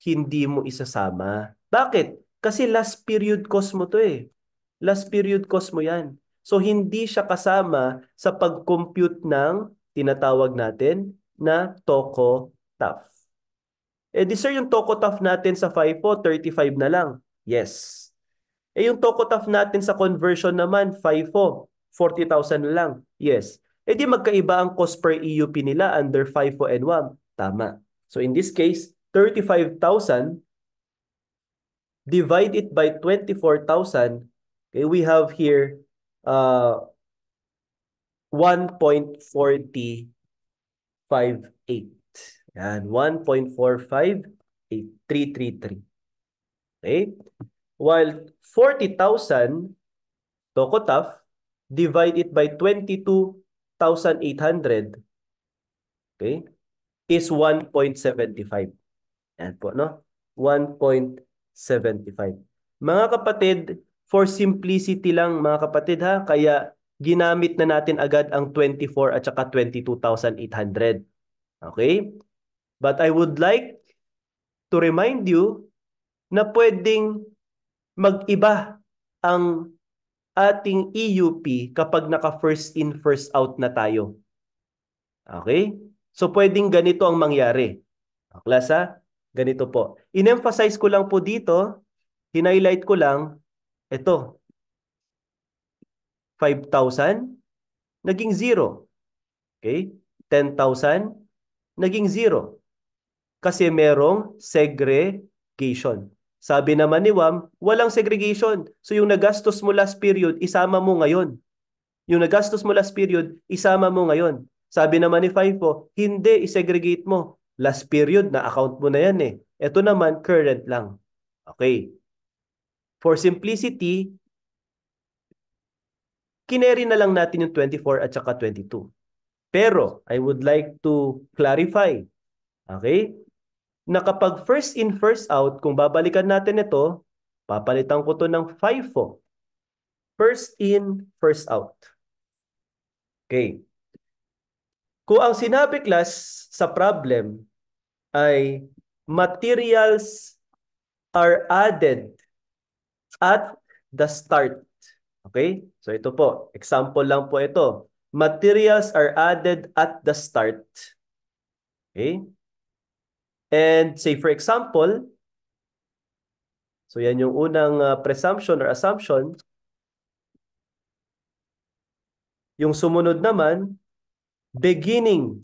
hindi mo isasama. Bakit? Kasi last period cost mo to eh. Last period cost mo yan. So hindi siya kasama sa pag-compute ng tinatawag natin na TOCO-TAF. Eh di sir, yung TOCO-TAF natin sa FIFO, 35 na lang. Yes. Eh yung TOCO-TAF natin sa conversion naman, FIFO, 40,000 na lang. Yes. Eh di magkaiba ang cost per EUP nila under FIFO and WAM. Tama. So in this case, 35,000, divide it by 24,000, okay, we have here 1.4058. Yan, 1.458,333. Okay? While 40,000 TOCO-TAF, divide it by 22,800, okay, is 1.75. Yan po, no? 1.75. Mga kapatid, for simplicity lang mga kapatid ha, kaya ginamit na natin agad ang 24 at saka 22,800. Okay? But I would like to remind you na pwedeng mag-iba ang ating EUP kapag naka first in, first out na tayo. Okay? So pwedeng ganito ang mangyari. Class ha? Ganito po. In-emphasize ko lang po dito, hin-highlight ko lang, ito, 5,000, naging 0. Okay? 10,000, naging 0. Kasi merong segregation. Sabi naman ni WAM, walang segregation. So yung nagastos mo last period, isama mo ngayon. Yung nagastos mo last period, isama mo ngayon. Sabi naman ni FIFO, hindi, isegregate mo. Last period, na account mo na yan eh. Ito naman, current lang. Okay. For simplicity, kineri na lang natin yung 24 at saka 22. Pero, I would like to clarify. Okay? Na kapag first in, first out, kung babalikan natin ito, papalitan ko to ng FIFO. First in, first out. Okay. Kung ang sinabi class sa problem ay materials are added at the start. Okay? So ito po, example lang po ito. Materials are added at the start. Okay? And say for example, so yan yung unang presumption or assumption. Yung sumunod naman, beginning,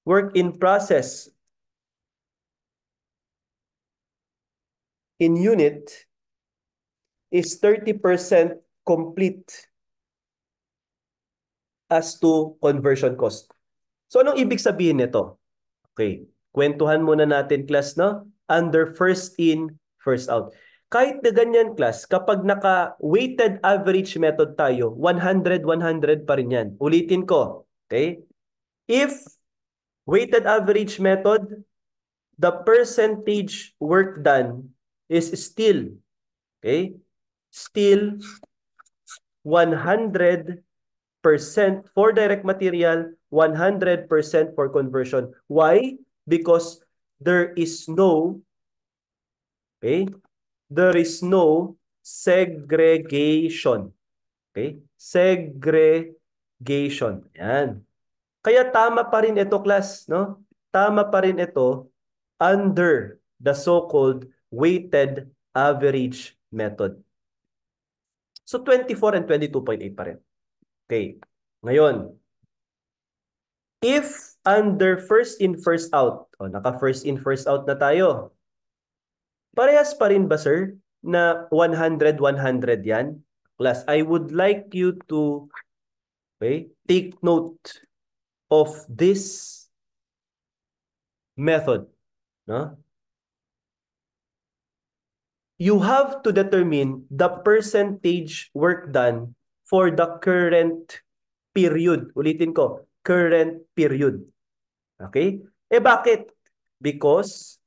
work in process, in unit is 30% complete as to conversion cost. So anong ibig sabihin nito? Okay, kwentuhan muna natin class, no? Under first in, first out. Kahit na ganyan class, kapag naka-weighted average method tayo, 100, 100 pa rin yan. Ulitin ko. Okay? If weighted average method, the percentage work done is still, okay? Still 100% for direct material, 100% for conversion. Why? Because there is no, okay? There is no segregation. Okay? Segregation. Yan. Kaya tama pa rin ito, class, no? Tama pa rin ito under the so-called weighted average method. So 24 and 22.8 pa rin. Okay. Ngayon, if under first in, first out, naka first in, first out na tayo, parehas pa rin ba, sir, na 100, 100 yan? Class, I would like you to, okay, take note of this method. No? You have to determine the percentage work done for the current period. Ulitin ko, current period. Okay? Bakit? Because,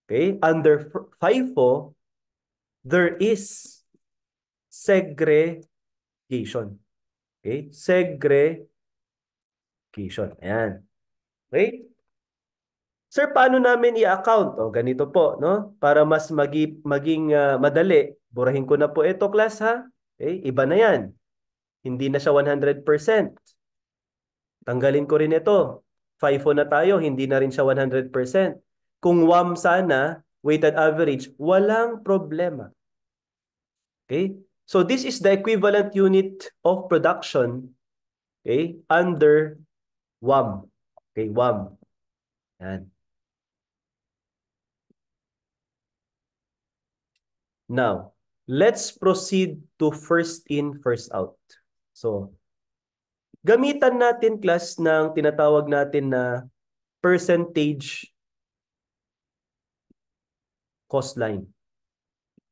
okay, under FIFO, there is segregation. Okay? Segregation. Ayan. Okay? Sir, paano namin i-account? Ganito po, no? Para mas maging madali. Burahin ko na po ito, class, ha? Okay? Iba na yan. Hindi na siya 100%. Tanggalin ko rin ito. FIFO na tayo, hindi na rin siya 100%. Kung WAM sana, weighted average, walang problema. Okay? So this is the equivalent unit of production, okay, under WAM. Okay, WAM. Yan. Now, let's proceed to first in, first out. So, gamitan natin, class, ng tinatawag natin na percentage cost line.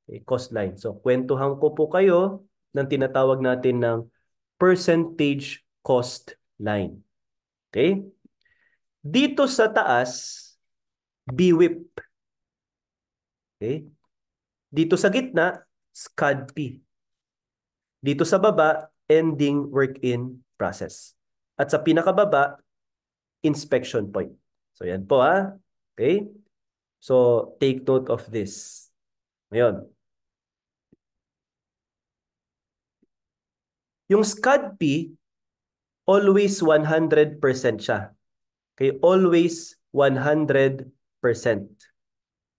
Okay, cost line. So, kwentuhan ko po kayo ng tinatawag natin ng percentage cost line. Okay? Dito sa taas, BWIP. Okay? Dito sa gitna, SCADP. Dito sa baba, ending work in process. At sa pinakababa, inspection point. So yan po, ha. Okay? So take note of this. Ngayon, yung SCADP, always 100% siya. Okay? Always 100%.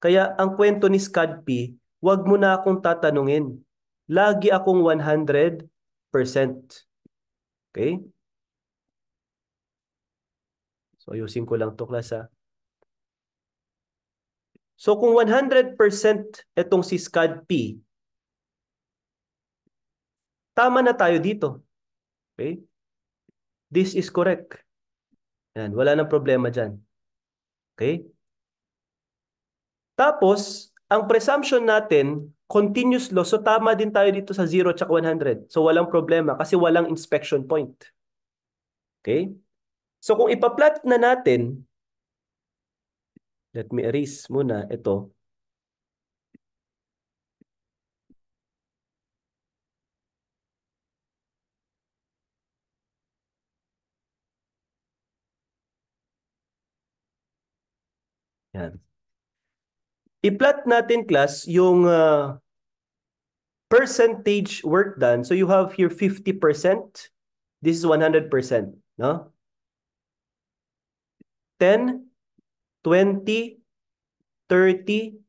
Kaya ang kwento ni SCADP, wag mo na akong tatanungin. Lagi akong 100%. Okay? So, ayusin ko lang to, class, ha. So, kung 100% itong si SCADP, tama na tayo dito. Okay? This is correct. Yan, wala nang problema dyan. Okay? Tapos, ang presumption natin, continuous loss. So, tama din tayo dito sa 0 at 100. So, walang problema kasi walang inspection point. Okay? So, kung ipa-plot na natin Let me erase muna ito. Yan. I-plot natin class yung percentage work done. So you have here 50%. This is 100%, no? 10, 20, 30,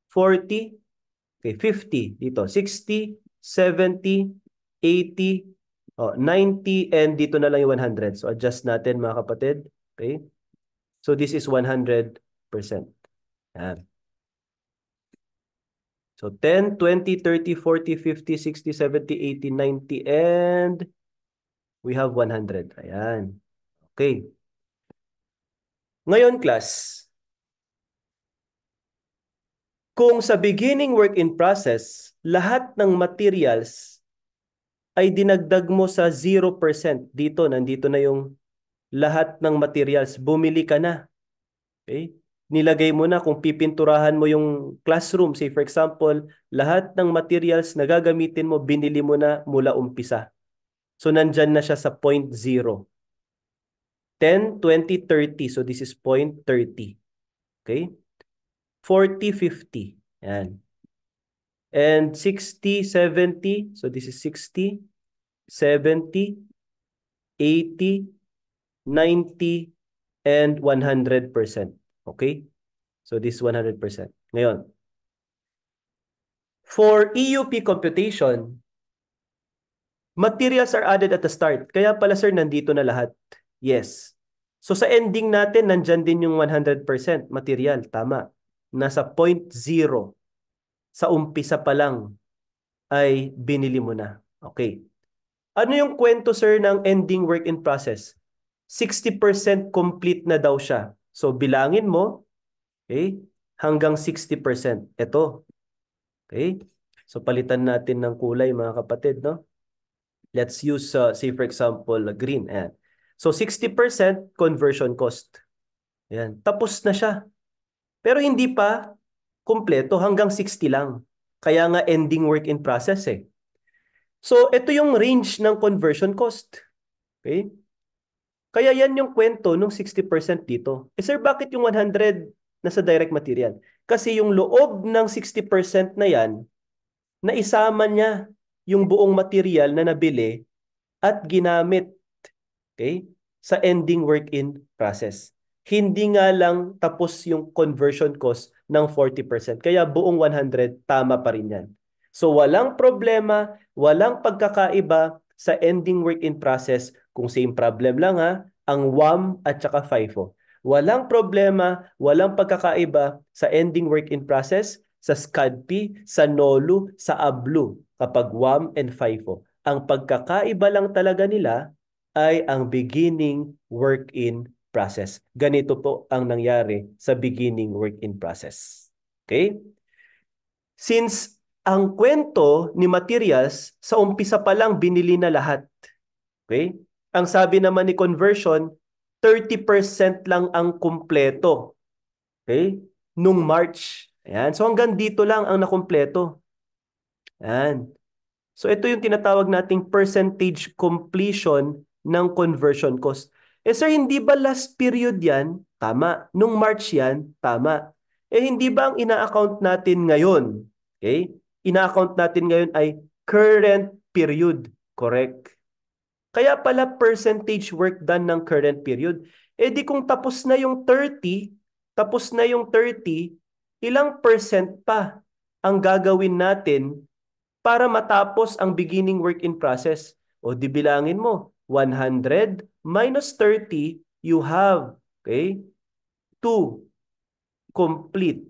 40, okay, 50 dito, 60, 70, 80, 90, and dito na lang yung 100. So adjust natin mga kapatid. Okay? So this is 100%. Yan. So 10, 20, 30, 40, 50, 60, 70, 80, 90, and we have 100. Ayan. Okay. Ngayon, class, kung sa beginning work in process, lahat ng materials ay dinagdag mo sa 0%. Dito, nandito na yung lahat ng materials. Bumili ka na. Okay? Nilagay mo na kung pipinturahan mo yung classroom. Say for example, lahat ng materials na gagamitin mo, binili mo na mula umpisa. So nandyan na siya sa point 0. 10, 20, 30. So this is point 30. Okay? 40, 50. Yan. And 60, 70. So this is 60, 70, 80, 90, and 100%. Okay? So this is 100%. Ngayon, for EUP computation, materials are added at the start. Kaya pala sir, nandito na lahat. Yes. So sa ending natin, nandyan din yung 100% material. Tama. Nasa point 0. Sa umpisa pa lang ay binili mo na. Okay. Ano yung kwento sir ng ending work in process? 60% complete na daw siya. So bilangin mo, okay, hanggang 60%. Ito. Okay? So palitan natin ng kulay mga kapatid, no? Let's use, say for example, green. Ayan. So 60% conversion cost. Ayan. Tapos na siya. Pero hindi pa kumpleto, hanggang 60 lang. Kaya nga ending work in process eh. So ito yung range ng conversion cost. Okay? Kaya yan yung kwento nung 60% dito. Eh sir, bakit yung 100 nasa direct material? Kasi yung loob ng 60% na yan, naisama niya yung buong material na nabili at ginamit, okay, sa ending work in process. Hindi nga lang tapos yung conversion cost ng 40%. Kaya buong 100, tama pa rin yan. So walang problema, walang pagkakaiba sa ending work in process kung same problem lang ha, ang WAM at saka FIFO. Walang problema, walang pagkakaiba sa ending work in process, sa SCADP, sa NOLU, sa ABLU kapag WAM and FIFO. Ang pagkakaiba lang talaga nila ay ang beginning work in process. Ganito po ang nangyari sa beginning work in process. Okay? Since ang kwento ni materials, sa umpisa pa lang binili na lahat. Okay? Ang sabi naman ni conversion, 30% lang ang kumpleto. Okay? Nung March. Ayan. So hanggang dito lang ang nakumpleto. Ayan. So ito yung tinatawag nating percentage completion ng conversion cost. Eh sir, hindi ba last period yan? Tama. Nung March yan? Tama. Eh hindi ba ang ina-account natin ngayon? Okay? Ina-account natin ngayon ay current period. Correct? Kaya pala percentage work done ng current period. Eh di kung tapos na yung 30, tapos na yung 30, ilang percent pa ang gagawin natin para matapos ang beginning work in process? O di bilangin mo, 100 minus 30, you have, okay, to complete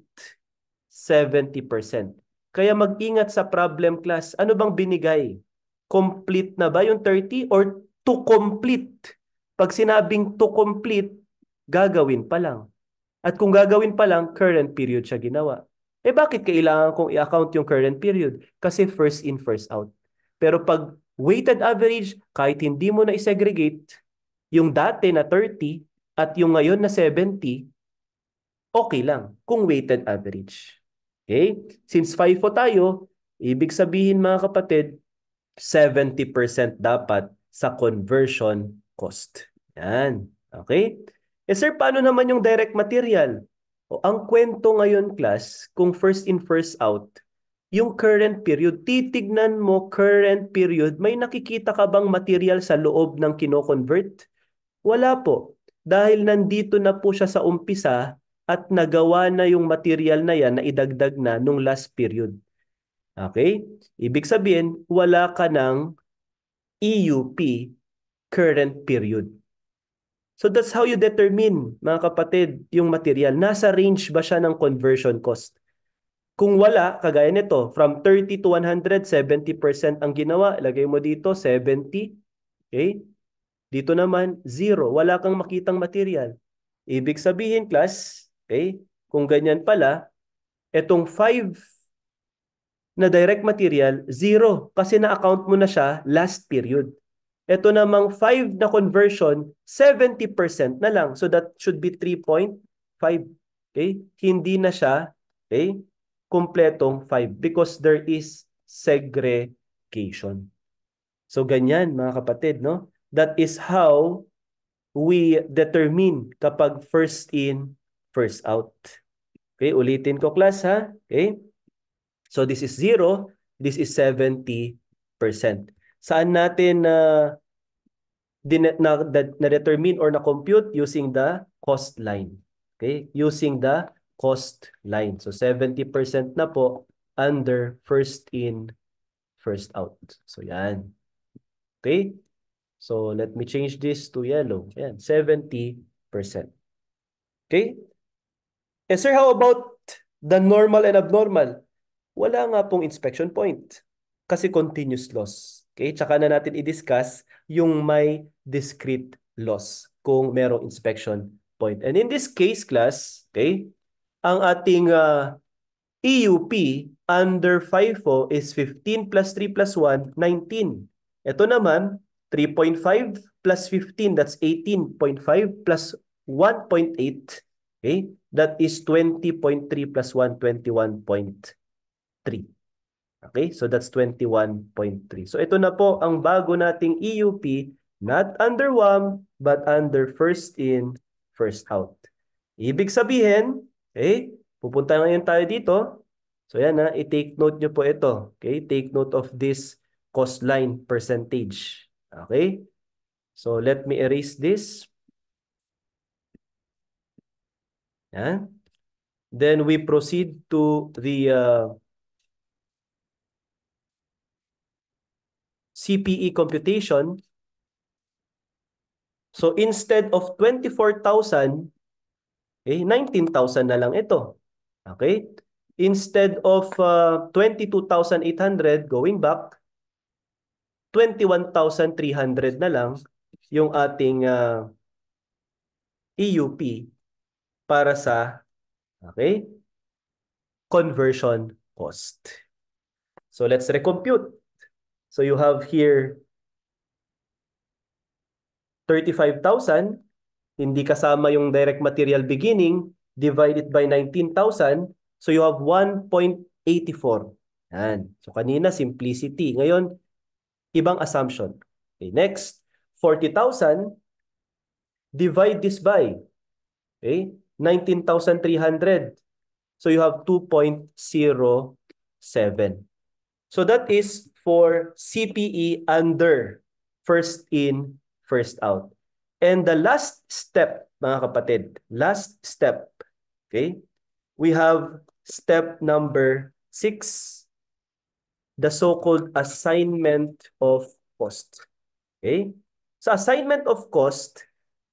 70%. Kaya mag-ingat sa problem class. Ano bang binigay? Complete na ba yung 30 or to complete? Pag sinabing to complete, gagawin pa lang. At kung gagawin pa lang, current period siya ginawa. Eh bakit kailangan kong i-account yung current period? Kasi first in, first out. Pero pag weighted average, kahit hindi mo na i-segregate, yung dati na 30 at yung ngayon na 70, okay lang kung weighted average. Okay? Since FIFO tayo, ibig sabihin mga kapatid, 70% dapat sa conversion cost. Yan. Okay? Eh sir, paano naman yung direct material? O, ang kwento ngayon, class, kung first in, first out, yung current period, titignan mo current period, may nakikita ka bang material sa loob ng kino-convert? Wala po. Dahil nandito na po siya sa umpisa at nagawa na yung material na yan na idagdag na nung last period. Okay? Ibig sabihin, wala ka ng EUP, current period. So that's how you determine, mga kapatid, yung material. Nasa range ba siya ng conversion cost? Kung wala, kagaya nito, from 30 to 100, 70% ang ginawa. Ilagay mo dito, 70. Okay? Dito naman, 0. Wala kang makitang material. Ibig sabihin, class, okay, kung ganyan pala, etong 5 na direct material, 0. Kasi na-account mo na siya last period. Ito namang 5 na conversion, 70% na lang. So that should be 3.5. Okay? Hindi na siya, okay, kumpletong 5 because there is segregation. So ganyan mga kapatid, no? That is how we determine kapag first in, first out. Okay, ulitin ko class ha. Okay? So this is 0, this is 70%. Saan natin na-determine or na-compute? Using the cost line. Okay? Using the cost line. So 70% na po under first in, first out. So yan. Okay? So let me change this to yellow. Yan, 70%. Okay? Eh sir, how about the normal and abnormal? Wala nga pong inspection point. Kasi continuous loss. Okay? Tsaka na natin i-discuss yung may discrete loss kung merong inspection point. And in this case, class, okay, ang ating EUP under FIFO is 15 plus 3 plus 1, 19. Ito naman, 3.5 plus 15, that's 18.5 plus 1.8. Okay? That is 20.3 plus 1, 21.3. Okay? So that's 21.3. So ito na po ang bago nating EUP, not under WAM, but under first in, first out. Ibig sabihin, okay, pupunta ngayon tayo dito. So yan ha, i-take note nyo po ito. Okay? Take note of this cost line percentage. Okay? So let me erase this. Yan. Then we proceed to the CPE computation. So instead of 24,000, okay, 19,000 na lang ito. Okay? Instead of 22,800 going back, 21,300 na lang yung ating EUP para sa, okay, conversion cost. So let's recompute. So you have here 35,000, hindi kasama yung direct material beginning, divided by 19,000. So you have 1.84. Yan. So kanina, simplicity. Ngayon, ibang assumption. Okay, next, 40,000, divide this by, okay, 19,300. So you have 2.07. So that is for CPE under first in, first out. And the last step, mga kapatid, last step, okay, we have step number 6, the so-called assignment of cost. Okay? Sa assignment of cost,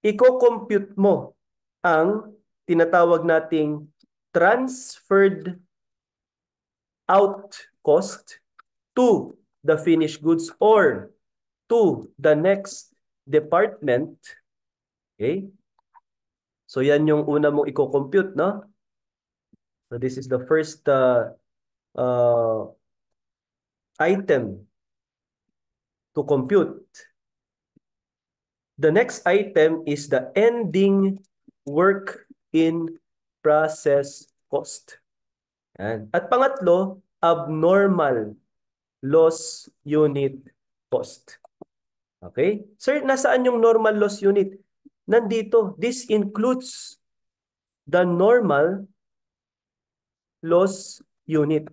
i-compute mo ang tinatawag nating transferred out cost to the finished goods or to the next department. Okay? So yan yung una mong i-compute, no? So this is the first uh, item to compute. The next item is the ending work in process cost. Yan. At pangatlo, abnormal loss unit cost. Okay? Sir, nasaan yung normal loss unit? Nandito. This includes the normal loss unit.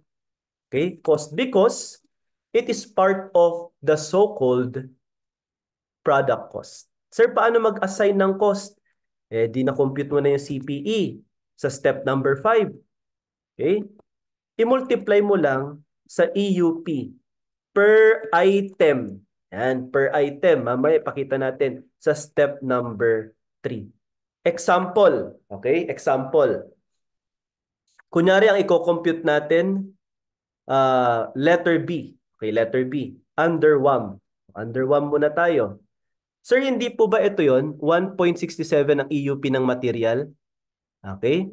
Okay? Cost because it is part of the so-called product cost. Sir, paano mag-assign ng cost? Di na-compute mo na yung CPE sa step number 5. Okay? I-multiply mo lang sa EUP per item. Yan, per item. Mamaya pakita natin sa step number 3. Example. Okay? Example. Kunyari ang i-compute natin, letter B. Okay, letter B. Underwam. Underwam muna tayo. Sir, hindi po ba ito yon 1.67 ang EUP ng material? Okay?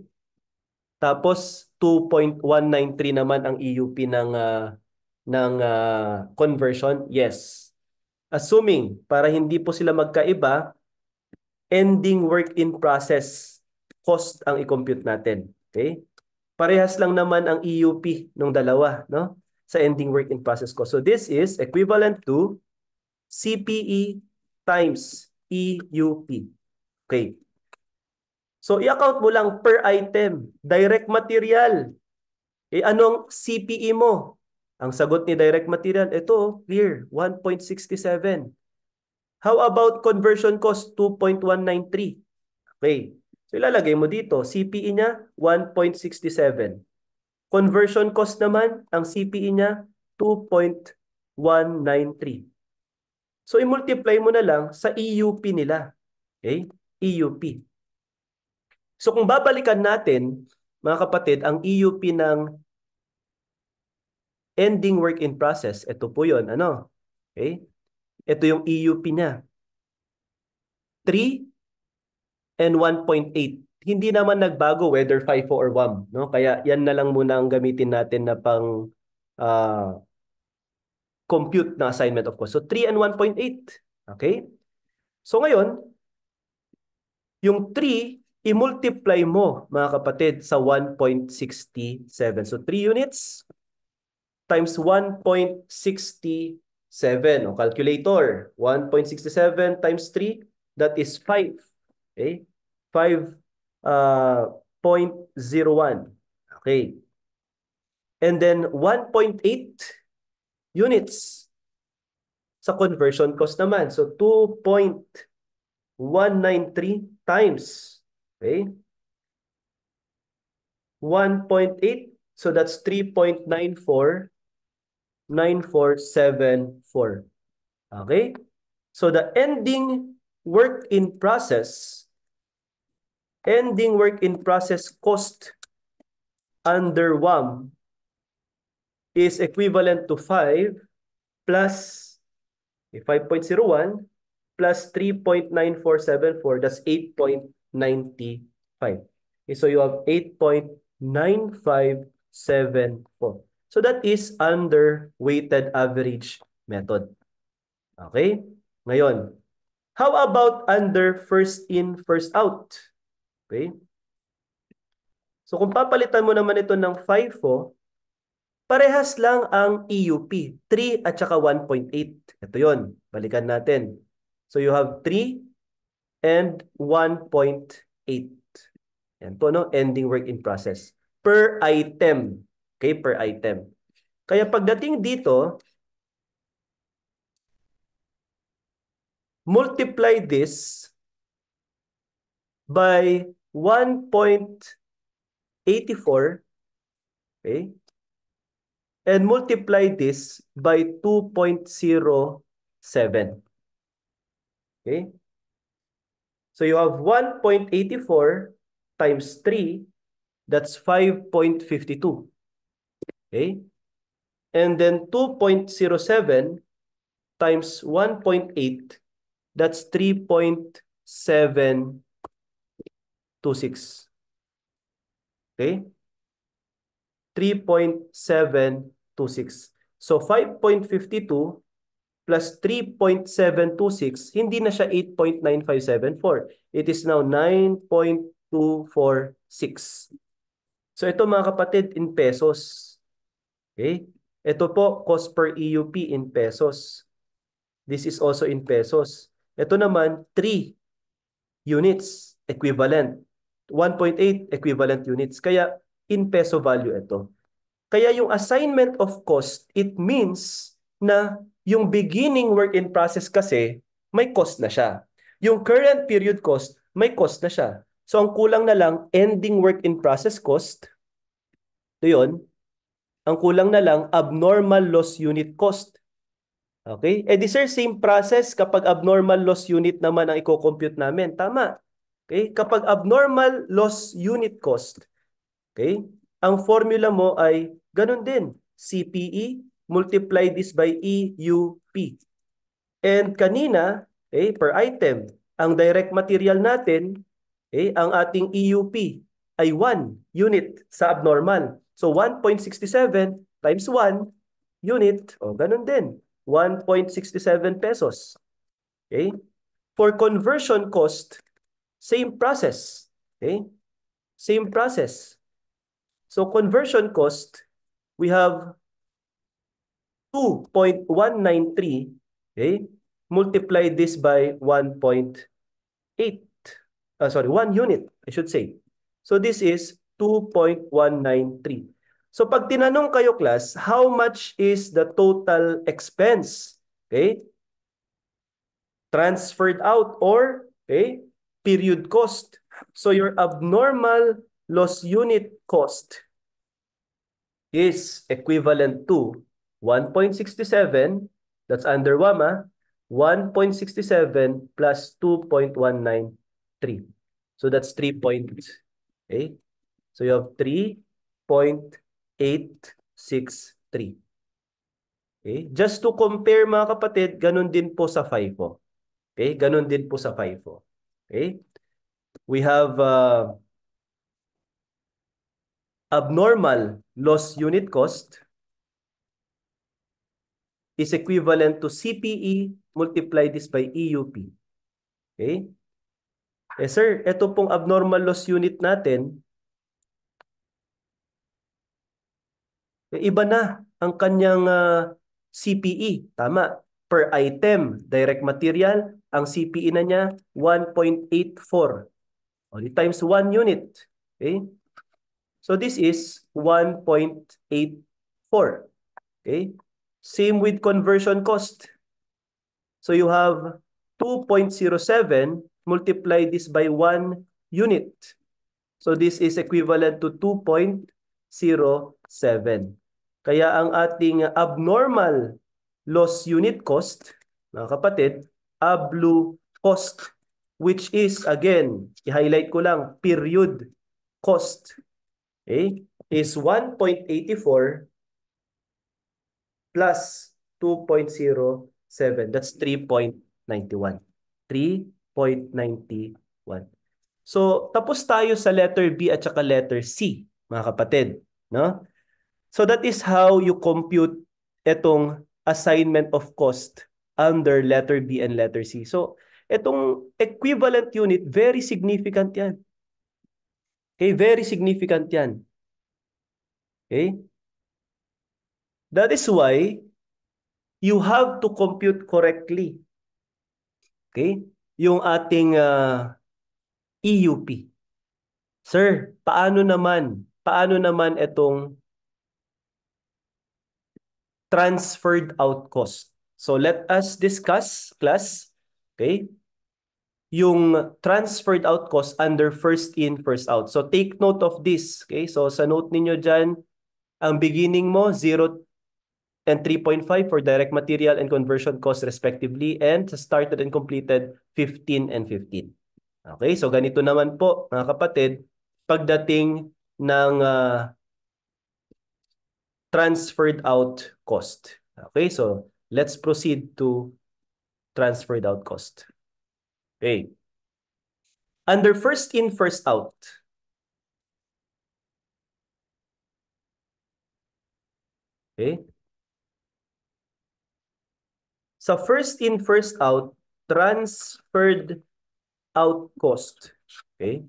Tapos 2.193 naman ang EUP ng conversion? Yes. Assuming, para hindi po sila magkaiba, ending work in process cost ang i-compute natin. Okay? Parehas lang naman ang EUP ng dalawa, no? Sa ending work in process cost. So this is equivalent to CPE times EUP. Okay. So i-account mo lang per item, direct material. Anong CPE mo? Ang sagot ni direct material, ito, clear, 1.67. How about conversion cost? 2.193. Okay. So ilalagay mo dito, CPE niya, 1.67. Conversion cost naman, ang CPE niya, 2.193. So i-multiply mo na lang sa EUP nila. Okay? EUP. So kung babalikan natin, mga kapatid, ang EUP ng ending work in process, ito po yun. Ano? Okay? Ito yung EUP niya. 3 and 1.8. Hindi naman nagbago whether FIFO or WAM. No? Kaya yan na lang muna ang gamitin natin na pang compute na assignment of cost. So 3 and 1.8. Okay? So ngayon, yung 3, i-multiply mo, mga kapatid, sa 1.67. So 3 units times 1.67. O calculator, 1.67 times 3, that is 5. Okay? 5.01. Okay. And then 1.8 units sa conversion cost naman. So 2.193 times. Okay? 1.8. So that's 3.949474. Okay? So the ending work in process cost under WAM is equivalent to 5 plus 5.01 plus 3.9474, that's 8.95. Okay, so you have 8.9574. So that is under weighted average method. Okay? Ngayon, how about under first in, first out? Okay? So kung papalitan mo naman ito ng FIFO, parehas lang ang EUP, 3 at saka 1.8. Ito yon, balikan natin. So you have 3 and 1.8. Yan po, no? Ending work in process. Per item. Okay, per item. Kaya pagdating dito, multiply this by 1.84. Okay? And multiply this by 2.07. Okay? So you have 1.84 times 3, that's 5.52. Okay? And then 2.07 times 1.8, that's 3.726. Okay? 3.726. So 5.52 plus 3.726, hindi na siya 8.9574. It is now 9.2 246. So ito mga kapatid in pesos. Okay? Ito po cost per EUP in pesos. This is also in pesos. Ito naman 3 units equivalent. 1.8 equivalent units. Kaya in peso value ito. Kaya yung assignment of cost, it means na yung beginning work in process kasi may cost na siya. Yung current period cost, may cost na siya. So ang kulang na lang, ending work in process cost. Ito yun. Ang kulang na lang, abnormal loss unit cost. Okay? Eh di sir, same process kapag abnormal loss unit naman ang i-compute namin. Tama. Okay? Kapag abnormal loss unit cost, okay? Ang formula mo ay ganun din. CPE multiply this by EUP. And kanina, okay, per item, ang direct material natin, okay, ang ating EUP ay 1 unit sa abnormal. So 1.67 times 1 unit, o ganun din, 1.67 pesos. Okay? For conversion cost, same process. Okay? Same process. So conversion cost, we have 2.193, okay? Multiply this by 1.8. Sorry, 1 unit, I should say. So this is 2.193. So pag tinanong kayo class, how much is the total expense? Okay? Transferred out or okay, period cost. So your abnormal loss unit cost is equivalent to 1.67, that's under WAMA, 1.67 plus 2.193. So that's 3 point, okay? So you have 3.863. Okay? Just to compare mga kapatid, ganun din po sa FIFO. Okay? Ganun din po sa FIFO. Okay? We have abnormal loss unit cost is equivalent to CPE multiply this by EUP. Okay? Eh sir, ito pong abnormal loss unit natin, iba na ang kanyang CPE. Tama. Per item, direct material, ang CPE na niya 1.84. Only times 1 unit. Okay? So this is 1.84. Okay? Same with conversion cost. So you have 2.07, multiply this by 1 unit. So this is equivalent to 2.07. Kaya ang ating abnormal loss unit cost, mga kapatid, ABLU cost, which is, again, i-highlight ko lang, period cost, okay, is 1.84 plus 2.07. That's 3.91. 3.91. So, tapos tayo sa letter B at saka letter C, mga kapatid. No? So, that is how you compute itong assignment of cost under letter B and letter C. So, itong equivalent unit, very significant yan. Okay? Very significant yan. Okay? That is why you have to compute correctly. Okay? Yung ating EUP. Sir, paano naman? Paano naman itong transferred out cost? So let us discuss, class, okay, yung transferred out cost under first in, first out. So take note of this. Okay? So sa note ninyo dyan, ang beginning mo, 0 and 3.5 for direct material and conversion cost respectively. And sa started and completed, 15 and 15. Okay? So ganito naman po, mga kapatid, pagdating ng transferred out cost. Okay? So let's proceed to transferred out cost. Okay. Under first in, first out. Okay. Sa first in, first out, transferred out cost. Okay.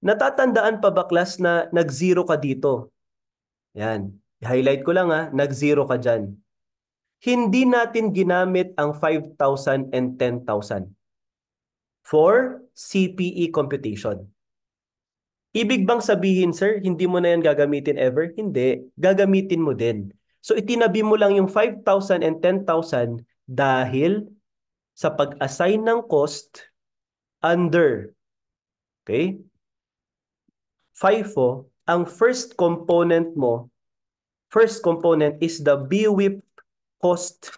Natatandaan pa ba class na nag-zero ka dito? Yan. Highlight ko lang nag-zero ka dyan. Hindi natin ginamit ang 5,000 and 10,000 for CPE computation. Ibig bang sabihin, sir, hindi mo na yan gagamitin ever? Hindi. Gagamitin mo din. So itinabi mo lang yung 5,000 and 10,000 dahil sa pag-assign ng cost under, okay, FIFO, ang first component is the BWIP cost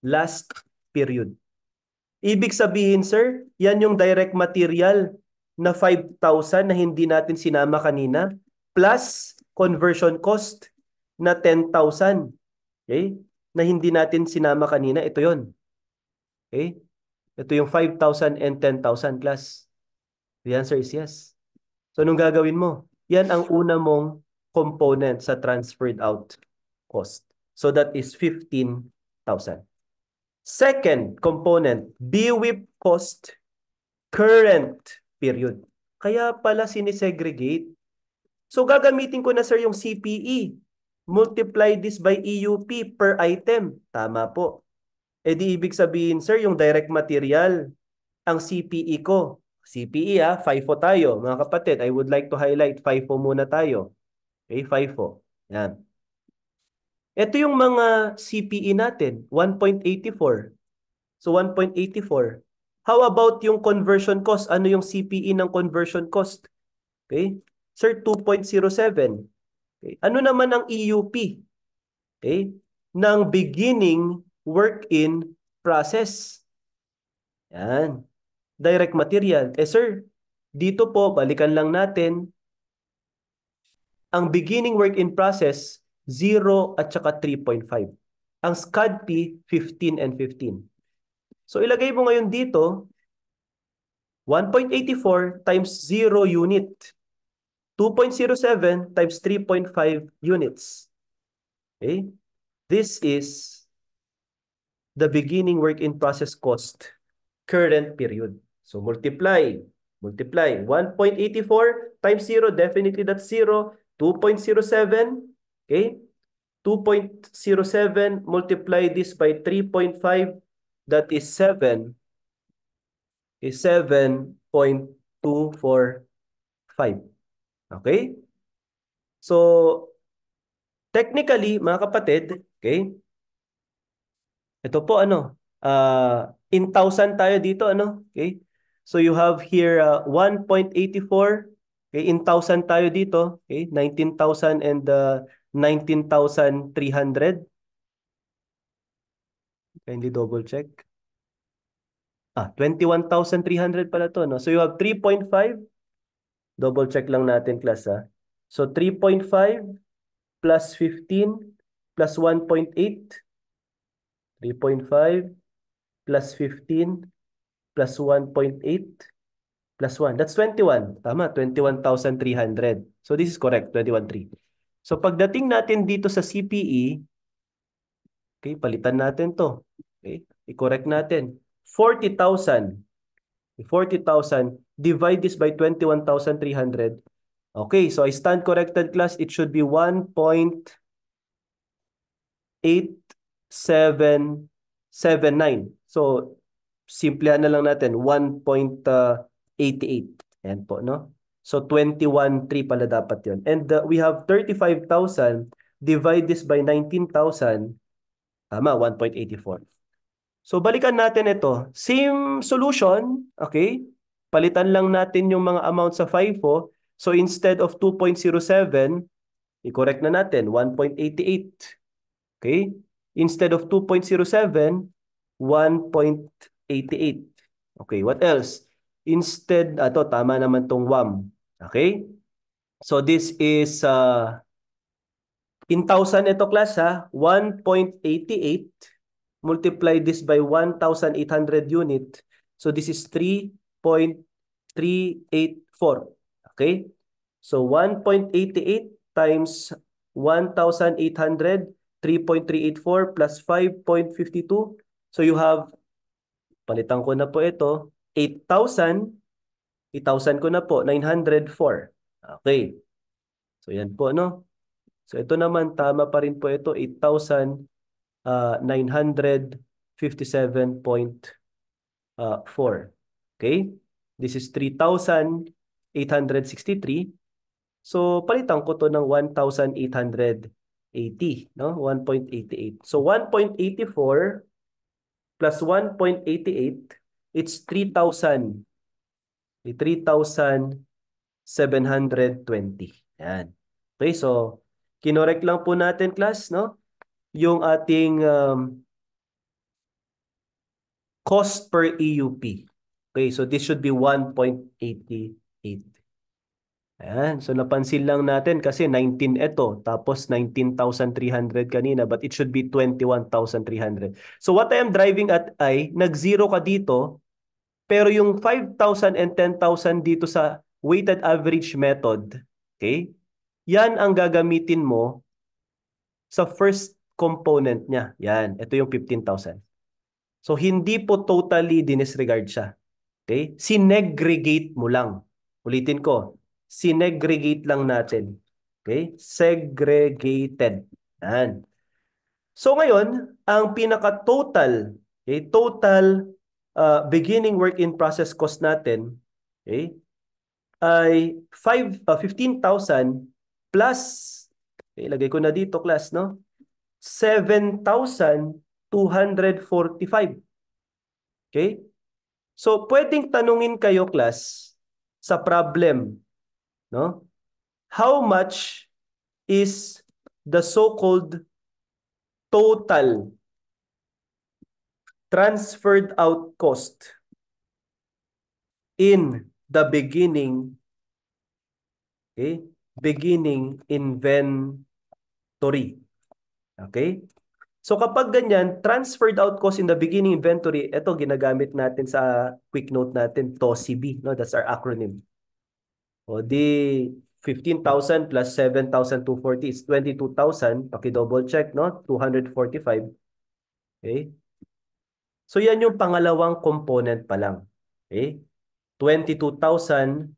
last period. Ibig sabihin, sir, yan yung direct material na 5,000 na hindi natin sinama kanina plus conversion cost na 10,000. Okay? Na hindi natin sinama kanina. Ito yon. Okay? Ito yung 5,000 and 10,000 class. The answer is yes. So, anong gagawin mo? Yan ang una mong component sa transferred out cost. So, that is 15,000. Second component, BWIP cost current period. Kaya pala sinisegregate. So, gagamitin ko na, sir, yung CPE. Multiply this by EUP per item. Tama po. E di ibig sabihin, sir, yung direct material, ang CPE ko. CPE FIFO tayo. Mga kapatid, I would like to highlight FIFO muna tayo. Okay, FIFO. Yan. Ito yung mga CPE natin, 1.84. So 1.84. How about yung conversion cost? Ano yung CPE ng conversion cost? Okay? Sir, 2.07. Okay. Ano naman ang EUP? Okay? Ng beginning work in process. Yan. Direct material. Sir, dito po, balikan lang natin. Ang beginning work in process, 0 at saka 3.5. Ang SCADP, 15 and 15. So ilagay mo ngayon dito, 1.84 times 0 unit. 2.07 times 3.5 units. Okay? This is the beginning work in process cost current period. So multiply. Multiply. 1.84 times 0, definitely that's 0. 2.07. Okay? 2.07 multiply this by 3.5, that is 7. Is 7.245. Okay? So, technically, mga kapatid, okay? Ito po in thousand tayo dito, Okay? So you have here 1.84. Okay, in thousand tayo dito, okay? 19,000 and 19,300. Kindly double check. 21,300 pala to, no? So you have 3.5. Double check lang natin, class, So 3.5 plus 15 plus 1.8. 3.5 plus 15 plus 1.8 plus 1. That's 21. Tama, 21,300. So this is correct, 21,300. So pagdating natin dito sa CPE, okay, palitan natin to. Okay, i-correct natin. 40,000. 40,000. Divide this by 21,300. Okay, so I stand corrected, class. It should be 1.8779. So, simplihan na lang natin. 1.88. Ayan po, no? So, 21.3 pala dapat yun. And we have 35,000. Divide this by 19,000. Tama, 1.84. So, balikan natin ito. Same solution, okay? Palitan lang natin yung mga amount sa FIFO. So, instead of 2.07, i-correct na natin, 1.88. Okay? Instead of 2.07, 1.88. Okay, what else? Instead, tama naman tong WAM. Okay? So, this is, in thousand ito, class, 1.88. Multiply this by 1,800 unit. So this is 3.384. Okay? So 1.88 times 1,800, 3.384 plus 5.52. So you have, palitan ko na po ito, 8,000. 8,000 ko na po, 904. Okay. So yan po, no? So ito naman, tama pa rin po ito, 8,957.4. Okay? This is 3,863. So palitan ko to ng 1,880, no? 1.88. So 1.84 plus 1.88, it's 3,000. 3,720. Yan. Okay, so kinorek lang po natin, class, no? Yung ating cost per EUP. Okay, so this should be 1.88. Ayan, so napansin lang natin kasi 19 ito, tapos 19,300 kanina, but it should be 21,300. So what I am driving at ay, nag-zero ka dito, pero yung 5,000 and 10,000 dito sa weighted average method, okay? Yan ang gagamitin mo sa first component niya. Yan, ito yung 15,000. So hindi po totally dinisregard siya. Okay? Sinegregate mo lang. Ulitin ko. Sinegregate lang natin. Okay? Segregated. Yan. So ngayon, ang pinaka-total, okay, total beginning work in process cost natin, okay, ay 15,000 plus, okay, ilagay ko na dito, class, no? 7,245. Okay? So pwedeng tanungin kayo, class, sa problem, no? How much is the so-called total transferred out cost in the beginning, okay? Beginning inventory. Okay? So kapag ganyan, transferred out cost in the beginning inventory, ito ginagamit natin sa quick note natin, TOSIB, no? That's our acronym. O di 15,000 plus 7,240 is 22,000. Paki-double check, no? 245. Okay? So yan yung pangalawang component pa lang. Okay? 22,000,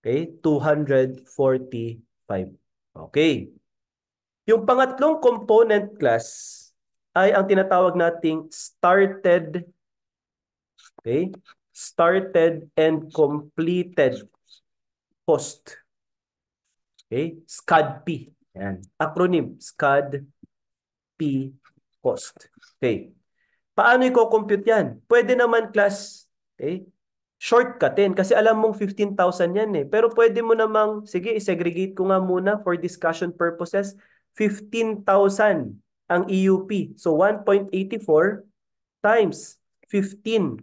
okay? 245. Okay. Yung pangatlong component, class, ay ang tinatawag nating started, okay? Started and completed cost. Okay? SCADP. Yan. Acronym, SCADP cost. Okay. Paano i-compute yan? Pwede naman, class, okay, shortcutin kasi alam mong 15,000 yan eh. Pero pwede mo namang, sige, i-segregate ko nga muna for discussion purposes, 15,000 ang EUP. So 1.84 times 15,000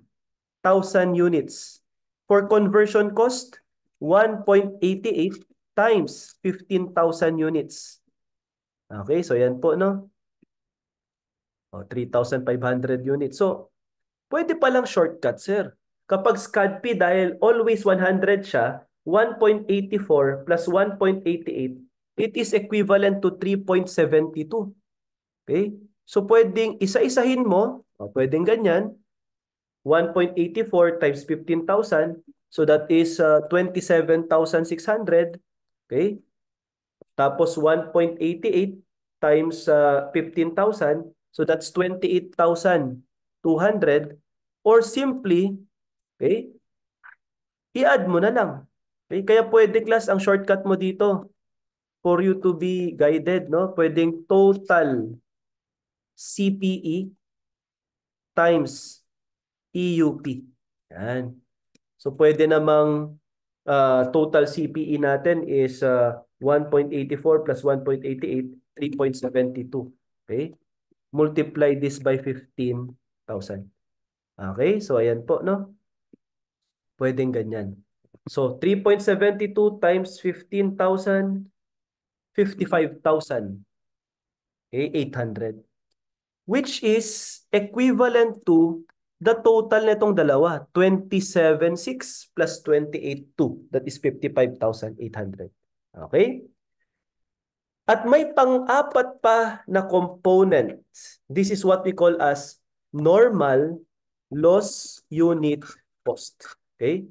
units. For conversion cost, 1.88 times 15,000 units. Okay, so yan po, no? O, 3,500 units. So, pwede palang shortcut, sir. Kapag SCADP, dahil always 100 siya, 1.84 plus 1.88, it is equivalent to 3.72. Okay? So, pwedeng isa-isahin mo, o pwedeng ganyan, 1.84 times 15,000, so that is 27,600. Okay? Tapos 1.88 times 15,000, so that's 28,200. Or simply, okay, i-add mo na lang. Okay? Kaya pwede, class, ang shortcut mo dito for you to be guided, no? Pwedeng total CPE times EUP. Yan. So pwede namang total CPE natin is 1.84 plus 1.88, 3.72. Okay? Multiply this by 15,000. Okay? So ayan po, no? Pwedeng ganyan. So 3.72 times 15,000, 55,000. Okay? 800. Which is equivalent to the total nitong dalawa, 27,600 plus 28,200. That is 55,800. Okay? At may pang-apat pa na component. This is what we call as normal loss unit cost. Okay?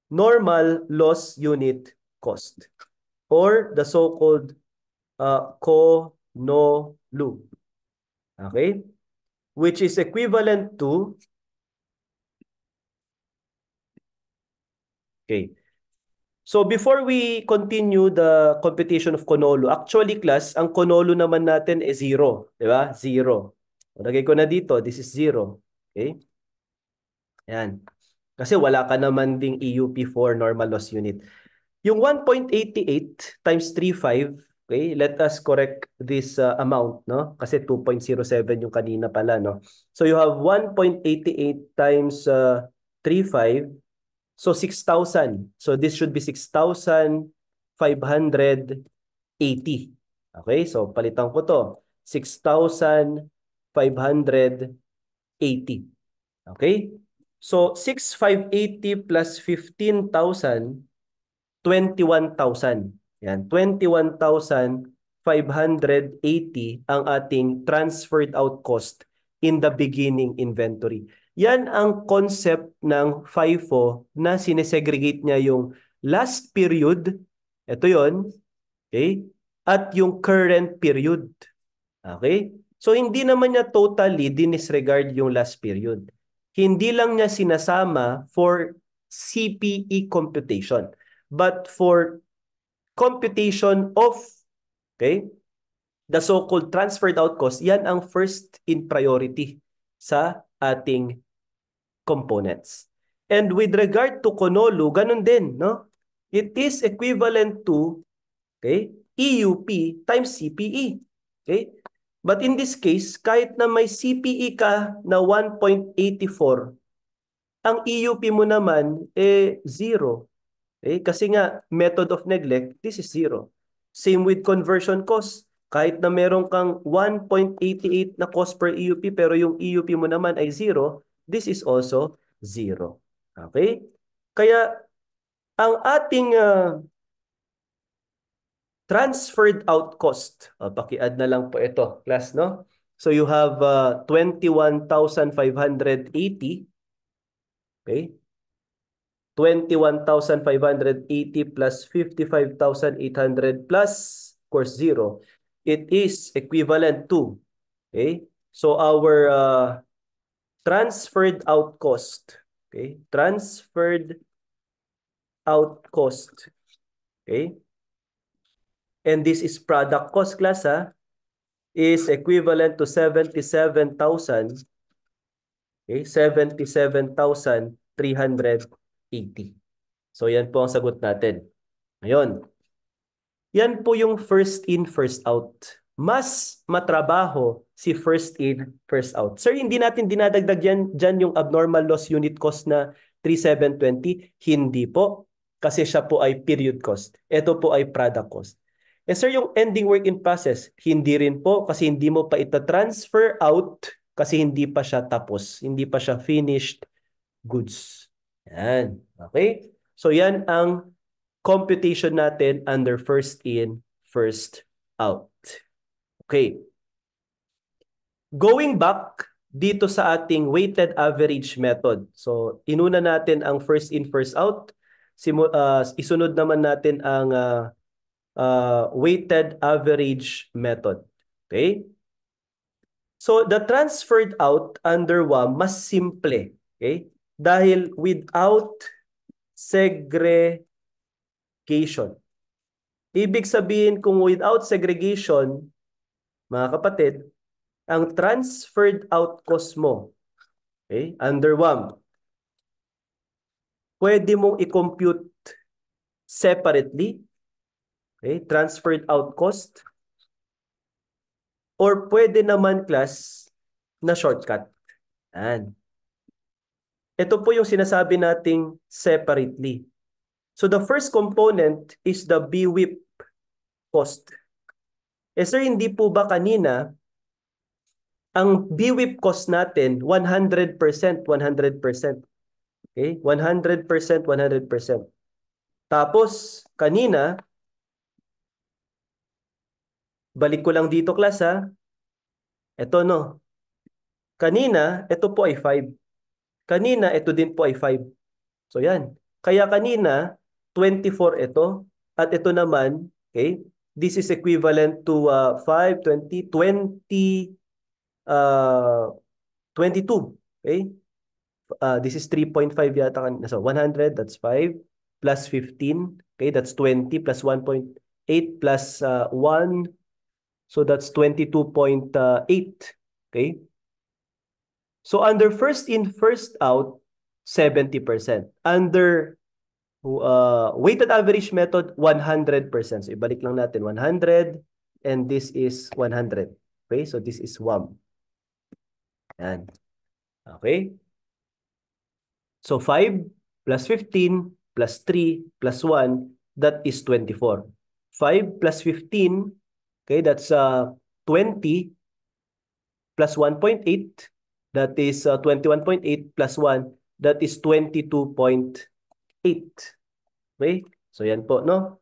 normal loss unit cost or the so-called CONOLU. Okay? Which is equivalent to, okay. So before we continue the computation of CONOLU, actually class, ang CONOLU naman natin is 0. Di ba? 0. Lagay ko na dito, this is 0. Okay? Yan. Kasi wala ka naman ding EUP for normal loss unit. Yung 1.88 times 35, okay, let us correct this amount, no? Kasi 2.07 yung kanina pala, no? So you have 1.88 times 35, so 6,000. So this should be 6,580. Okay, so palitan ko to. 6,580. Okay? So 6,580 plus 15,000, 21,000. Yan, 21,580 ang ating transferred out cost in the beginning inventory. Yan ang concept ng FIFO na sinesegregate niya yung last period, ito yon, okay? At yung current period. Okay? So hindi naman niya totally dinisregard yung last period. Hindi lang niya sinasama for CPE computation. But for computation of, okay, the so-called transferred out cost, yan ang first in priority sa ating components. And with regard to CONOLU, ganun din, no? It is equivalent to, okay, EUP times CPE. Okay? But in this case, kahit na may CPE ka na 1.84, ang EUP mo naman zero. Okay? Kasi nga, method of neglect, this is zero. Same with conversion cost. Kahit na meron kang 1.88 na cost per EUP pero yung EUP mo naman ay zero, this is also zero. Okay? Kaya ang ating transferred out cost, paki-add na lang po ito, class, no? So you have 21,580. Okay? 21,580 plus 55,800 plus, of course, 0. It is equivalent to, okay? So our transferred out cost, okay? Transferred out cost, okay? And this is product cost class, is equivalent to 77,000, okay? 77,380. So yan po ang sagot natin. Ngayon, yan po yung first in, first out. Mas matrabaho si first in, first out. Sir, hindi natin dinadagdag dyan yung abnormal loss unit cost na 3,720? Hindi po. Kasi siya po ay period cost. Ito po ay product cost. Eh sir, yung ending work in process, hindi rin po kasi hindi mo pa ita-transfer out kasi hindi pa siya tapos. Hindi pa siya finished goods. Yan. Okay? So yan ang computation natin under first in, first out. Okay. Going back dito sa ating weighted average method. So, inuna natin ang first in, first out. Isunod naman natin ang weighted average method. Okay? So, the transferred out under WAM mas simple. Okay? Dahil without segregation. Ibig sabihin kung without segregation, mga kapatid, ang transferred out cost mo, okay, under WAM, pwede mong i-compute separately, okay, transferred out cost, or pwede naman class na shortcut. Yan. Ito po yung sinasabi nating separately. So the first component is the BWIP cost. Eh sir, hindi po ba kanina ang BWIP cost natin 100%, 100%. Okay? 100%, 100%. Tapos, kanina, balik ko lang dito class ha. Ito no. Kanina, ito po ay 5. Kanina, ito din po ay 5. So yan. Kaya kanina, 24 ito. At ito naman, okay, this is equivalent to 5, 20, 20, uh, 22. Okay? This is 3.5 yata kanina. So 100, that's 5 plus 15. Okay, that's 20 plus 1.8 plus 1. So that's 22.8. Okay? So under first in, first out, 70%. Under weighted average method, 100%. So ibalik lang natin, 100 and this is 100. Okay? So this is WAM. Yan. Okay? So 5 plus 15 plus 3 plus 1, that is 24. 5 plus 15, okay, that's 20 plus 1.8, that is 21.8 plus 1, that is 22.8. Okay? So yan po, no?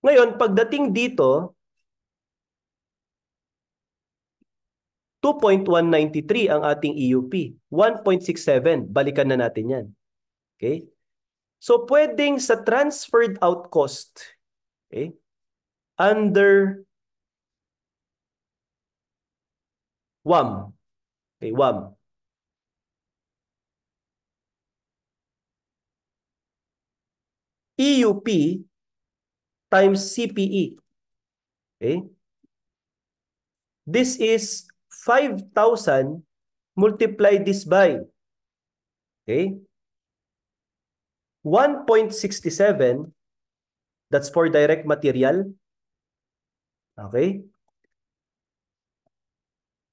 Ngayon, pagdating dito, 2.193 ang ating EUP. 1.67, balikan na natin yan. Okay? So pwedeng sa transferred out cost, okay, under WAM. Okay, WAM. EUP times CPE. Okay? This is 5,000 multiply this by, okay, 1.67, that's for direct material. Okay?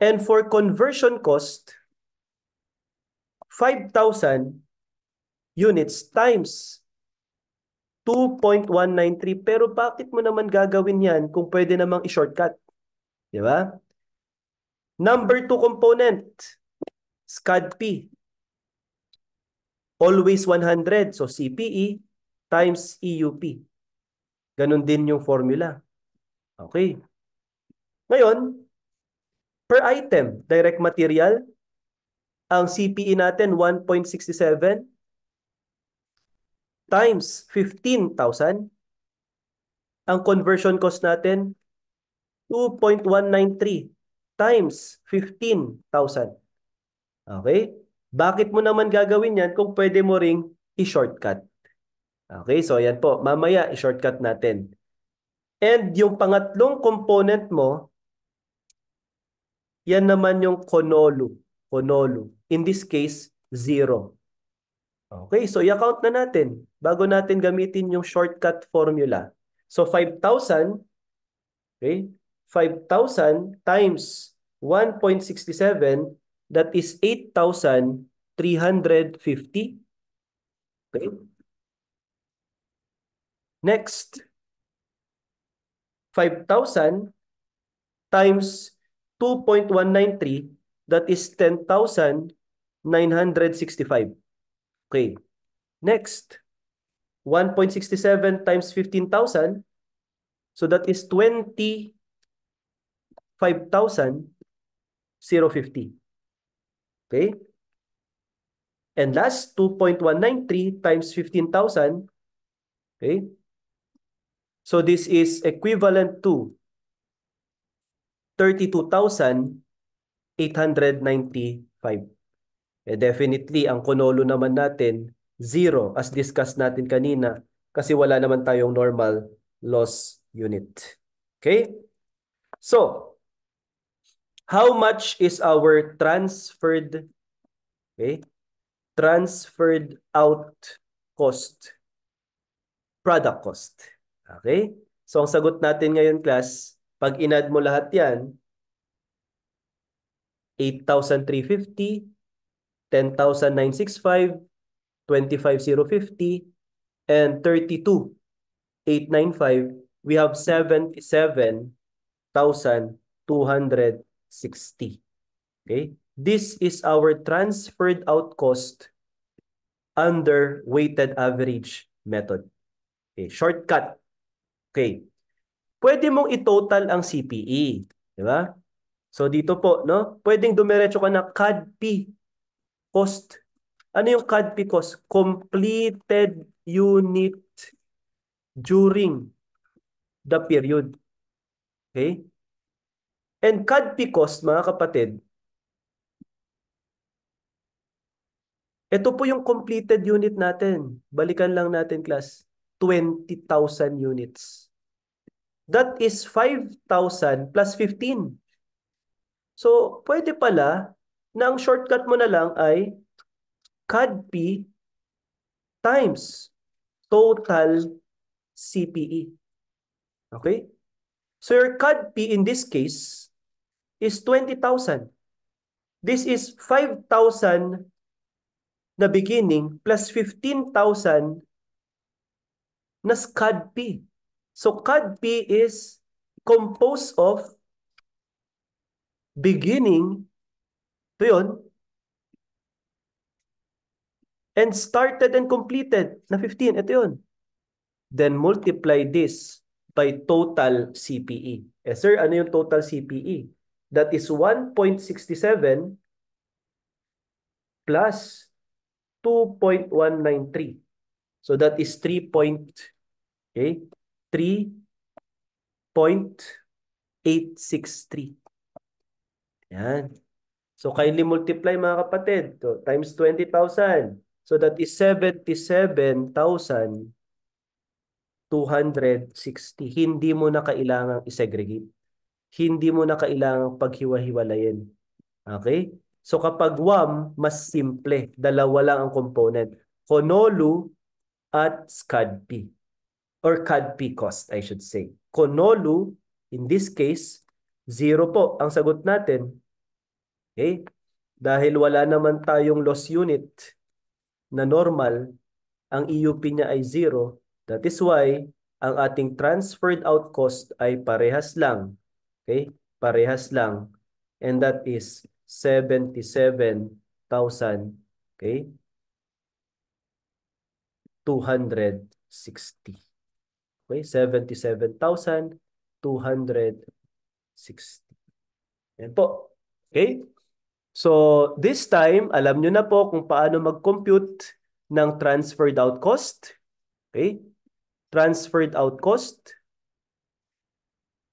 And for conversion cost, 5,000 units times 2.193. Pero bakit mo naman gagawin yan kung pwede namang i-shortcut? Di ba? Number 2 component, SCADP. Always 100. So CPE times EUP. Ganon din yung formula. Okay. Ngayon, per item, direct material, ang CPE natin 1.67 times 15,000. Ang conversion cost natin 2.193 times 15,000. Okay? Bakit mo naman gagawin yan kung pwede mo ring i-shortcut? Okay, so yan po. Mamaya i-shortcut natin. And yung pangatlong component mo, yan naman yung Konolu. Konolu. In this case, 0. Okay, so i-account na natin bago natin gamitin yung shortcut formula. So 5,000, okay? 5,000 times 1.67, that is 8,350. Okay? Next, 5,000 times 2.193, that is 10,965. Okay. Next, 1.67 times 15,000. So that is 25,050. Okay. And last, 2.193 times 15,000. Okay. So this is equivalent to 32,895. Definitely, ang Konolo naman natin, 0 as discussed natin kanina kasi wala naman tayong normal loss unit. Okay? So, how much is our transferred, okay, transferred out cost? Product cost. Okay? So, ang sagot natin ngayon, class, pag in-add mo lahat yan, 8,350, 10,965, 25,050, and 32,895, we have 77,260. Okay? This is our transferred out cost under weighted average method. Okay, shortcut. Okay. Pwede mong i-total ang CPE, di ba? So dito po, no? Pwedeng dumiretso ka na CADP cost. Ano yung CADP cost? Completed unit during the period. Okay? And CADP cost, mga kapatid, ito po yung completed unit natin. Balikan lang natin, class. 20,000 units. That is 5,000 plus 15. So, pwede pala na ang shortcut mo na lang ay CADP times total CPE. Okay? So, your CADP in this case is 20,000. This is 5,000 na beginning plus 15,000 na CADP. So, CADP is composed of beginning, ito yun, and started and completed na 15, ito yun. Then multiply this by total CPE. Eh sir, ano yung total CPE? That is 1.67 plus 2.193. So that is 3.863. Yan. So kindly multiply, mga kapatid. So, times 20,000. So that is 77,260. Hindi mo na kailangang isegregate. Hindi mo na kailangang paghiwa-hiwalayin. Okay? So kapag WAM, mas simple. Dalawa lang ang component. Honolu at SCADP. Or CADP cost, I should say. Honolu, in this case, 0 po ang sagot natin. Okay? Dahil wala naman tayong loss unit na normal, ang EUP niya ay 0. That is why ang ating transferred out cost ay parehas lang. Okay? Parehas lang. And that is 77,000. Okay? 260. Okay? 77,260. Yan po. Okay? So, this time, alam nyo na po kung paano mag-compute ng transferred out cost. Okay? Transferred out cost.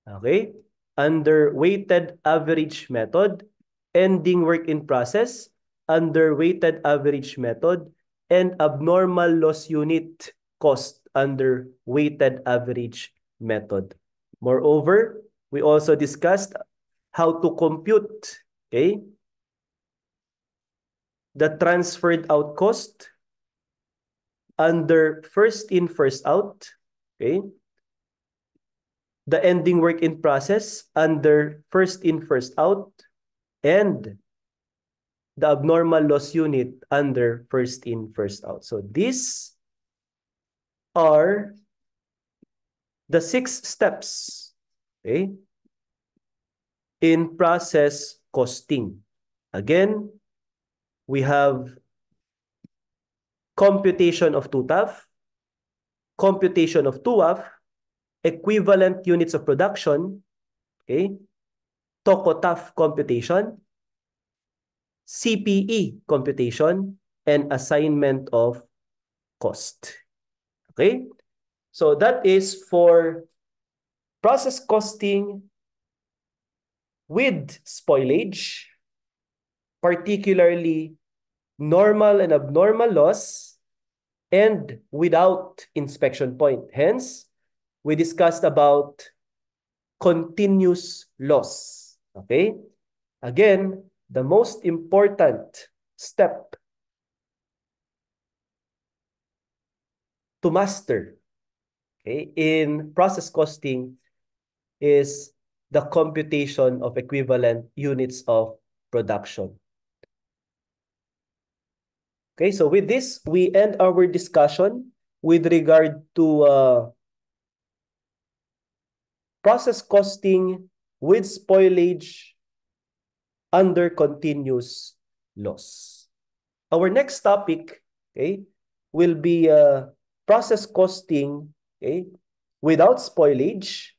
Okay? Under weighted average method, ending work in process, under weighted average method, and abnormal loss unit cost under weighted average method. Moreover, we also discussed how to compute, okay, the transferred out cost under first in, first out, okay? The ending work in process under first in, first out, and the abnormal loss unit under first in, first out. So these are the 6 steps, okay, in process costing. Again, we have computation of 2TAF, computation of 2WAF, equivalent units of production, okay, TOCOTAF computation, CPE computation, and assignment of cost. Okay? So that is for process costing with spoilage, particularly normal and abnormal loss, and without inspection point. Hence, we discussed about continuous loss. Okay? Again, the most important step to master, okay, in process costing is the computation of equivalent units of production. Okay, so with this, we end our discussion with regard to process costing with spoilage under continuous loss. Our next topic, okay, will be process costing, okay, without spoilage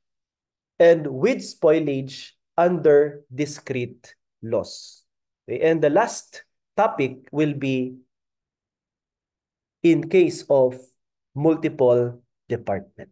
and with spoilage under discrete loss. Okay, and the last topic will be in case of multiple department.